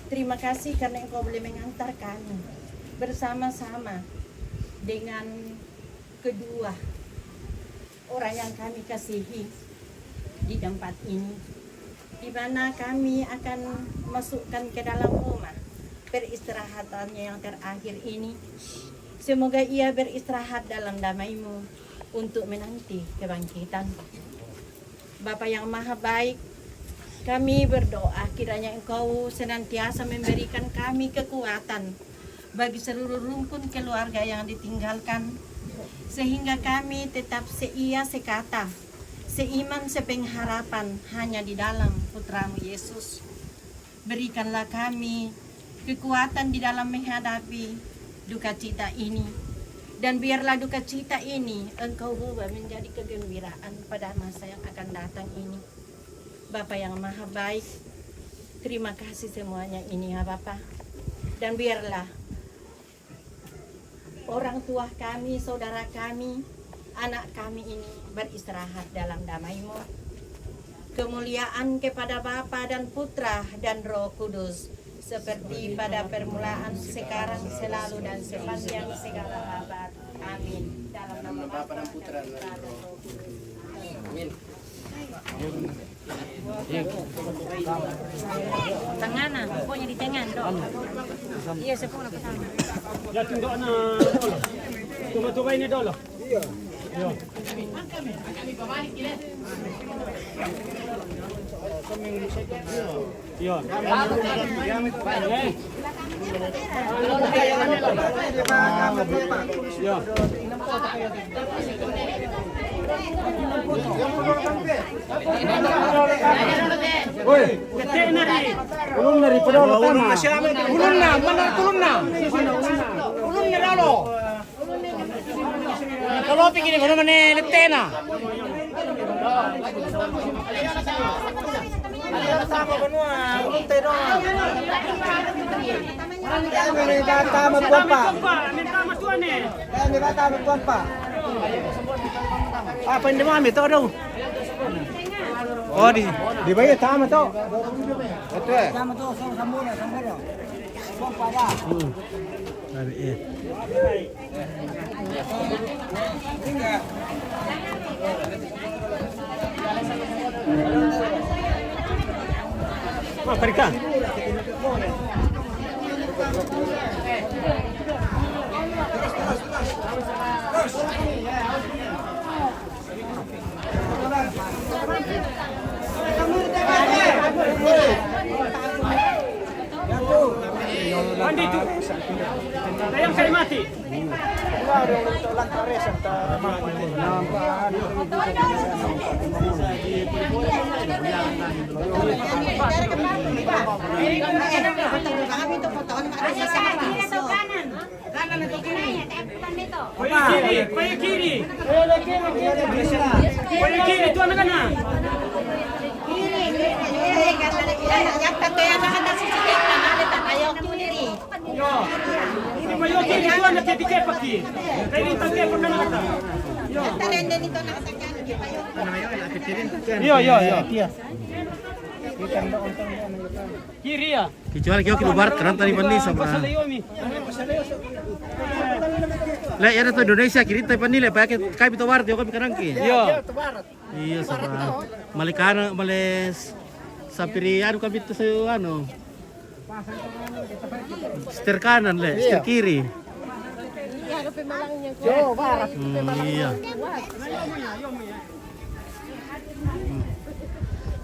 Terima kasih karena Engkau boleh mengantar kami bersama-sama dengan kedua orang yang kami kasihi di tempat ini, di mana kami akan masukkan ke dalam rumah peristirahatannya yang terakhir ini. Semoga ia beristirahat dalam damai-Mu untuk menanti kebangkitan. Bapa yang maha baik, kami berdoa kiranya Engkau senantiasa memberikan kami kekuatan bagi seluruh rumpun keluarga yang ditinggalkan, sehingga kami tetap seia sekata, seiman sepengharapan hanya di dalam Putra-Mu Yesus. Berikanlah kami kekuatan di dalam menghadapi duka cita ini, dan biarlah duka cita ini Engkau ubah menjadi kegembiraan pada masa yang akan datang ini. Bapa yang maha baik, terima kasih semuanya ini ya Bapa. Dan biarlah orang tua kami, saudara kami anak kami ini beristirahat dalam damai-Mu. Kemuliaan kepada Bapa dan Putra dan Roh Kudus, seperti pada permulaan, sekarang, selalu, dan sepanjang segala abad. Amin. Dalam nama Bapa dan Putra dan Roh Kudus. Amin. Tanganan, pokoknya di tangan dong. Iya, sepuluh ke tangan. Ya tunduk na dolo. Tunggu ini dolo. Iya. Yo. Yo. Yo. Woi, kete nari. Ulun nari padolo tama. Ulun na, mana ulun na. Ulun na dalo. Kalau pikir ini mana letena. Apa ini mau ambil tahu? Oh di bayi tamu tu. Betul. Tamu tu sambung. Pompa dah. Perika. Mandi tu. Ayam kali mati. Koyo kiri. Koyo kiri tu anak-anak. Yang pakai anak-anak sikit tak ayo kiri. Koyo kiri tu anak ketiga pagi. Kiri tangke pernah kata. Yo. Yo. Kiri ya. Kecuali kau barat kerana tadi pandai sama. Le, ya tu Indonesia kiri tapi pandai le pakai kai itu barat kau bikin angki. Yo. Iya sama. Malikana males sapiri anu kami itu anu. Setir kanan le, setir kiri. Yo, barat. Iya.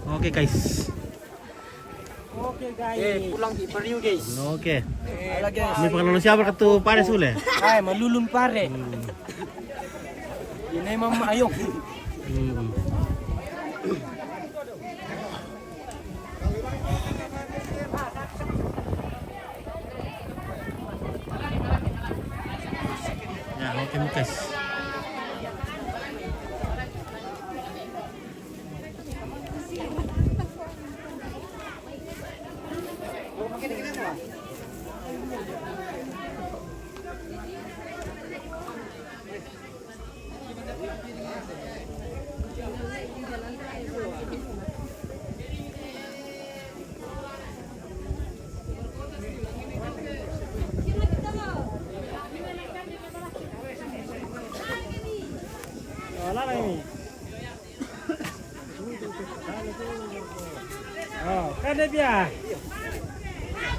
Oke guys. Pulang di Periu guys. Oke. Ini pengelola siapa ketu pare sule? Ay, malulun pare. Ini mama ayo. Ya, oke guys. Oh, kada dia.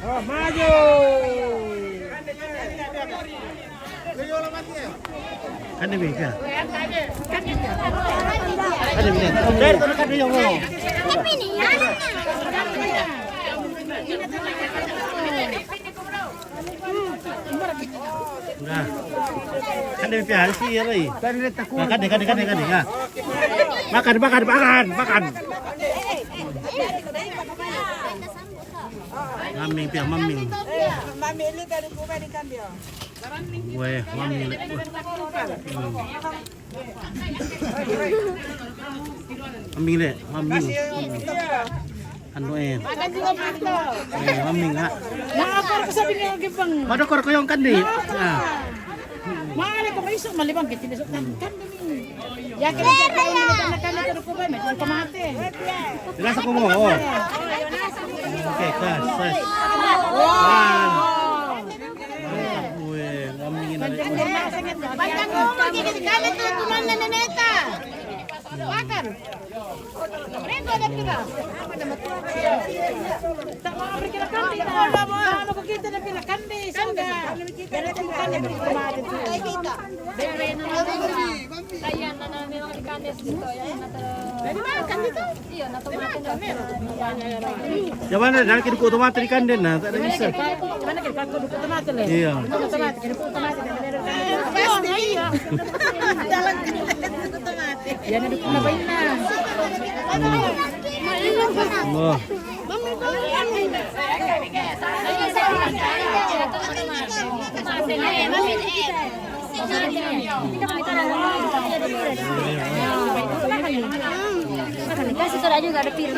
Oh, maju. Kan dia bega. Ada bega. Dari tu kan dia yang mau. Tapi ni ya. Nah. Kan dia pian sih ya lagi. Kan dia. Makan. Maming pia, maming. Maming ini dari kuba di kan dia. Weh, maming. Maming. Anu Makan juga mantap. maming ha. Nakakor ko sabi niya gibang. Madokor ko yung kandi. Ah. Maali ko kayo isok malibang kita isok kan kami. Ya kaya kami terus ko ba may kamate. Dirasa ko mo. Oh. Okay, kas. Mamingin na rin. Bandang mo magkikita to tuman na naneta. Makan. Ringo na pila. Tama abri kila kandi na. Ano ko kita na pila kandi sanga. Pero kung kandi beri kamate to. Bere na na. Kaya na na may mga kandes dito. Yan na to. Pwede ba kandi to? Iyo na tomate na. Jaman na dahil kinuko tomate ikan din na. Tak ada bisa. Mana kita kudu tomate le. Iya. Tomate kinuko tomate. Pasti iya. Dalam tomate. Yan na dito na ba na. Oh. Kasih soda juga ada piring.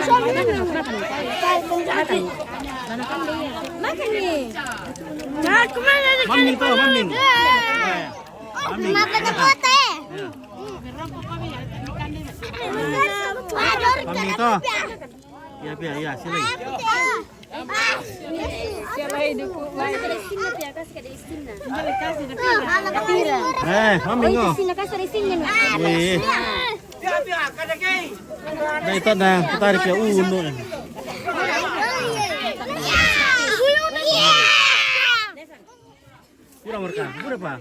Makan nih. Nah, kemana nih? Maming to, maming. Kenapa kepote? Maming to. Ya, ya, sila. Maming oh. Weh. Nah itu na tarik ya uno. Kurang mereka. Berapa?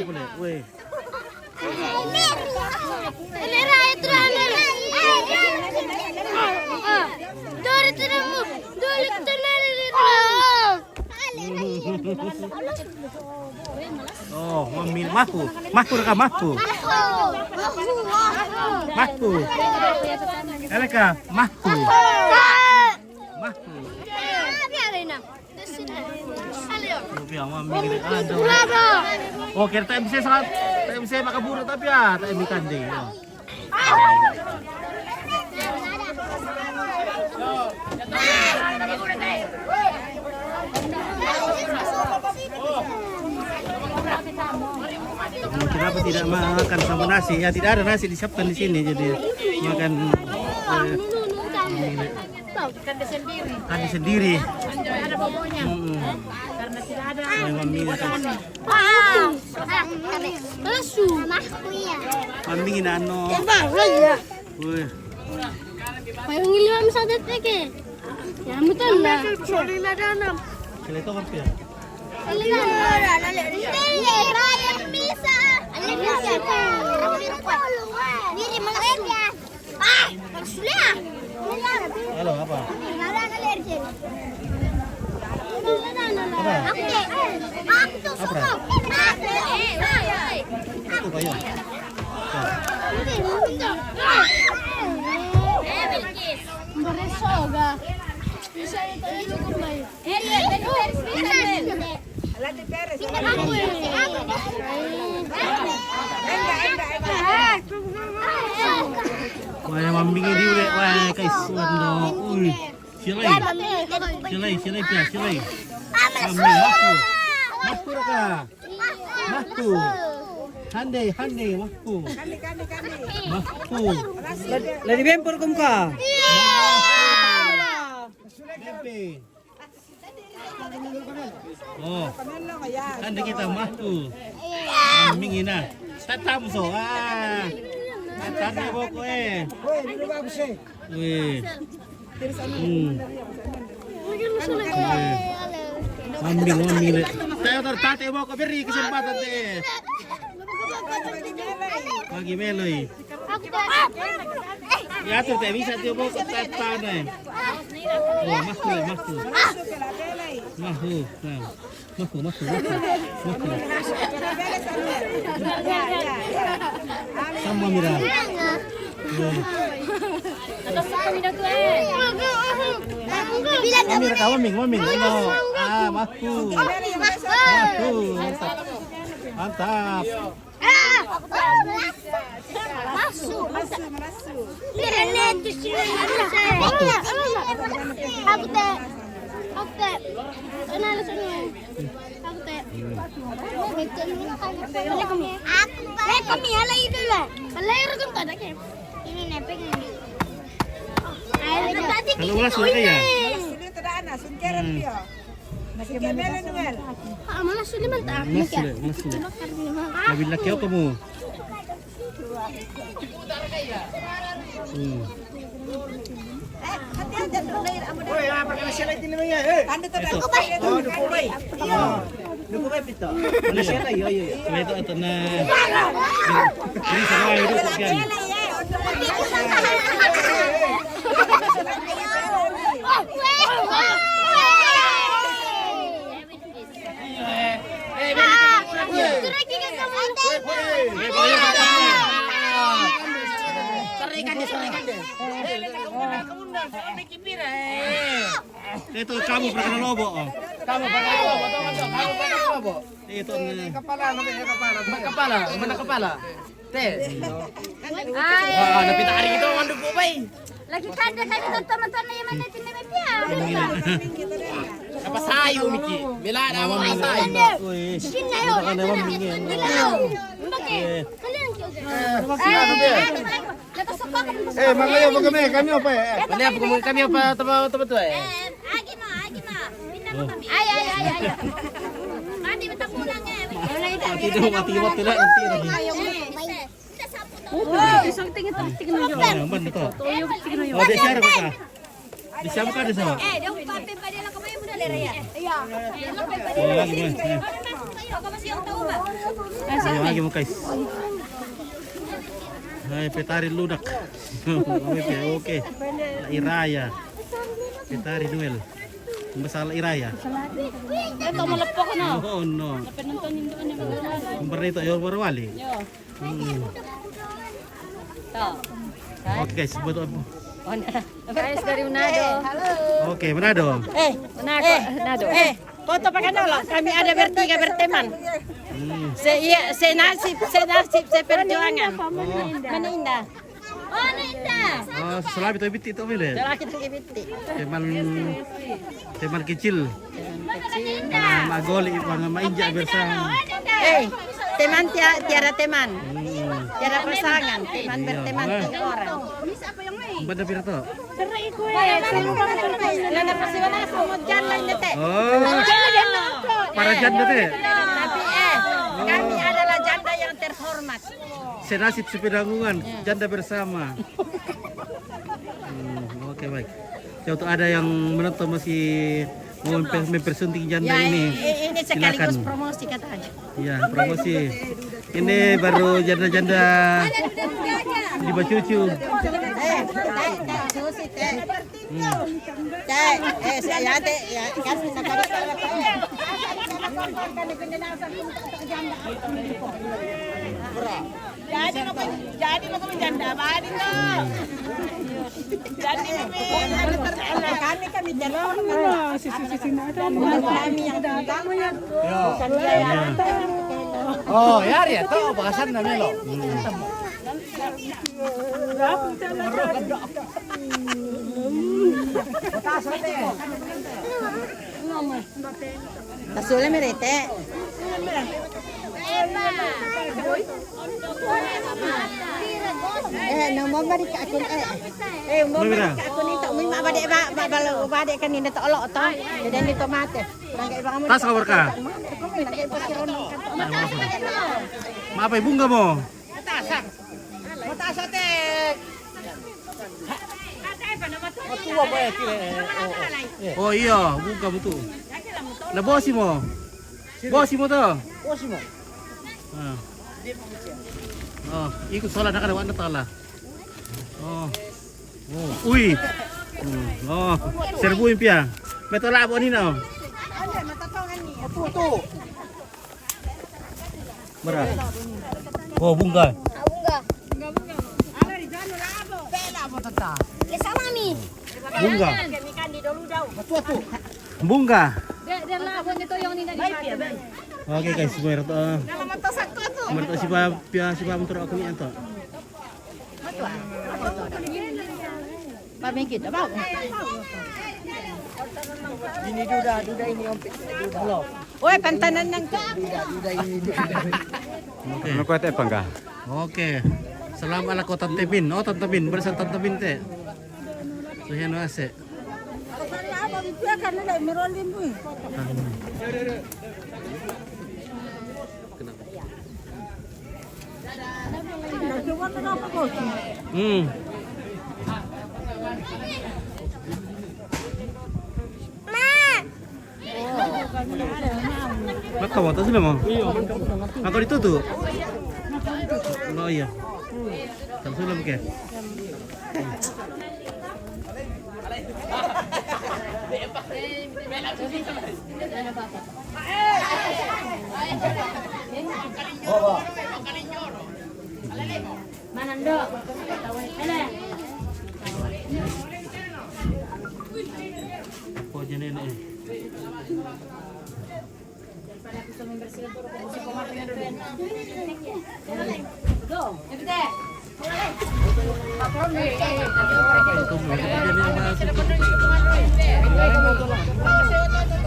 Boleh. Weh. Oh, mamin mahku rekam mahku. Eleka mahku. Biar mamin ada. Oh, kira tak bisa makan buru tapi ya tak ikan deh. Kenapa tidak makan sama nasi? Ya tidak ada nasi disiapkan di sini jadi makan kandi sendiri. Ada bumbunya. Karena tidak ada. Mamingin ano. Wih. Payung ngiliwam sa deteke. Ya betul lah. Sila ito kan pia. Halo, apa? Itu payung. Wah, mambingin di ulit. Wah, guys, wando. Uy, silay pia, silay. Mambing, mahku raka. Mahku. Handai, mahku. Mahku. Lagi bempor kum ka. Bempe. Oh, handai kita mahku. Mambingin na. Tatamso, Tadi boko Wih. Mambing. Tayo tate boko beri kesempatan deh. Bagi Meloy. Ya tuh teh bisa tuh boko tata. Oh, mahku. Sama Mira. Mira kamu maming. No. Mahku. Mantap. Masuk. Aku teh. kami ala itu lah. Layar kan tak ada kan? Ini nepek ini. Kalau ulas sudah ya. Malas sulit mantap. Mas sudah. Nabil laki apa kamu? Woi, apa kena sialat ini mah ya? Oh, duko bay. Duko bay pito. Mana sialat? Yo. Kalau itu atau na. Ini sama itu kan. Itu kamu pernah lobo. Kamu pakai apa? Kamu pakai apa? Itu Kepala, mana kepala? Teh. Ay. Wah, napita hari itu manduk po bay. Lagi kada teman-teman yang mana tindakan dia. Apa sayo Miki? Bila na mo sayo. Skin na yun. Bakit? Kalian Magayo mo kami apa ya? Kami apa teman tu eh? Agi ma. Pindah mo kami. Ay. Mati mata kulang eh. mati lah nanti lagi. Isang tingin nyo. Naman ito. Oh, di siya ka. Di siya ka di sa. Dong pape pa nila kamay mo dali raya. Iya. Oh, lagi mo. Lagi mo guys. Hai, petari ludak. Oke. Iraya. Petari duel. Masalah Iraya. Ito, malapok ko na. Oh, no. Penonton yung doon yung magagawa. Kumpara ito, yung warwali. Yo. Oke guys, buat apa? Guys, dari Manado. Oke, Manado. Manado. Foto pakai nolak. Kami ada bertiga berteman. Senasib seperjuangan. Mana indah? Oh, indah. Oh, selalu itu biti itu boleh. Jalan kita ke biti. Teman kecil. Magoli, mainjak bersama. Teman tiada teman. Tiada pasangan. Teman berteman 3 orang. Benda pirto. Lada pasiwana semut janda nete. Oh. Para janda teh. Tapi kami adalah janda yang terhormat. Senasib sepenanggungan, janda bersama. Oke baik. Jauh tuh ada yang menonton masih mau mempersunting janda ini. Ini sekaligus promosi katanya. Iya, promosi. Ini baru janda-janda di Bacucu. Susi teh. Saya teh ya kan jadi mau janda apa ini tuh? Jadi kami jalan kami yang datang ya. Oh, ya tuh bahasan namanya lo. Tasule merete. Nomor balik ke akun mau balik ke akun itu mau balik kan ini tolok toh. Jadi ini tomate. Tas kabar ka? Apa bunga mo? Matasan teh. Oh iya, bunga betul. Nah bosi mo. Bosi mo to. Bosi mo. Oh, ikut sholat nak ada warna tala. Oh. Ui. Oh, serbu impia. Betul lah ni now. Tuh. Berapa? Oh, bunga. Bunga. Bunga. Oke guys, semua itu. Mereka siapa menurut aku ni ento. Pamingkit apa? Ini duda ini ompit. Halo. Woi, pantanan ng kap. Oke. Ano ko ate pangga? Oke. Salam ala ko Tante Bin. Oh Tante Bin, bersama Tante Bin teh. Suhen wase. Maka waktu sudah mau? Aku ditutup. Oh iya. Terus sudah ke? Manando. Oh jadi ini.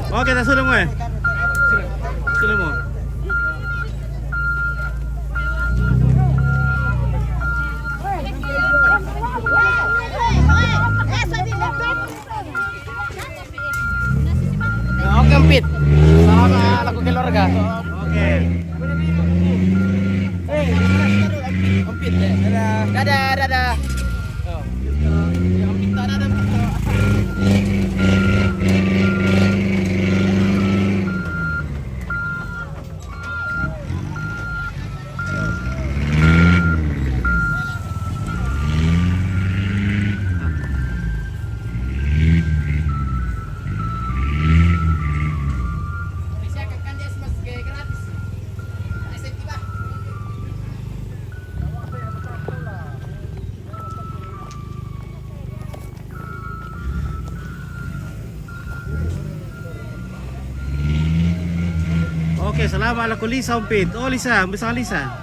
Oke, sudah mau. Sudah mau. Oke, Empit. Salam laku keluarga. Oke. Empit. Dadah, dadah. Oke, salamat ala ko Lisa Umpit. Oh Lisa, bersama Lisa.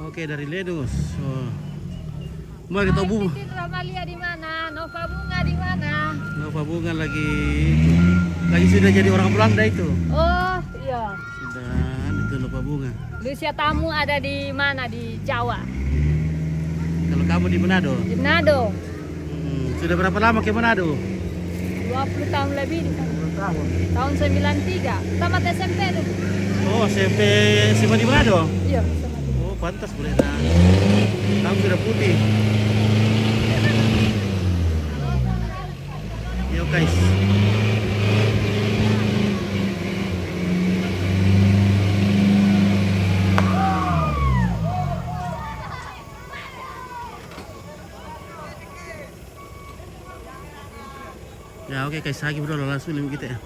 Oke, dari Lenus. Oh. Mari kita bu. Ramalia di mana? Nova Bunga di mana? Nova Bunga lagi sudah jadi orang Belanda itu. Oh, iya. Sudah itu Nova Bunga. Lucia Tamu ada di mana? Di Jawa. Kalau kamu di Manado? Di Manado. Sudah berapa lama ke Manado? 20 tahun lebih di sana. Tahun 93. Tamat SMP dulu. Oh, SMP SMA di Manado? Iya. Oh, pantas boleh dah. Kamu sudah putih. Yo guys. Ya oke guys, lagi bro langsung kita ya.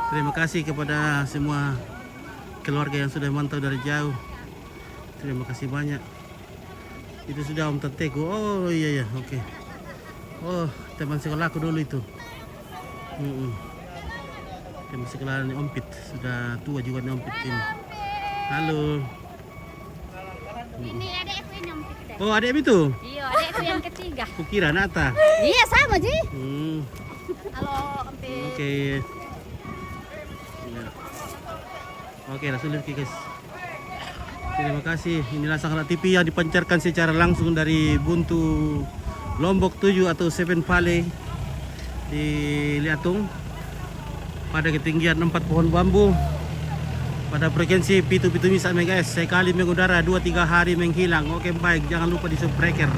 Terima kasih kepada semua keluarga yang sudah mantau dari jauh. Terima kasih banyak. Itu sudah Om Tanteku. Oh iya oke. Oh teman sekolahku dulu itu. Teman sekolah Om Pit, sudah tua juga nih Om Pit ini. Halo. Ini adekku ini Om Pit. Oh adek itu? Iya, adekku yang ketiga. Kukira Nata. Iya sama Ji. Halo Om Pit. Oke. Ya. Oke langsung lihat guys. Terima kasih. Inilah Sangkala TV yang dipancarkan secara langsung dari Buntu Lombok 7 atau Seven Valley di Liatung pada ketinggian 4 pohon bambu pada frekuensi Pitu-Pitu Misa MHz sekali mengudara 2-3 hari menghilang. Oke baik, jangan lupa di subscribe.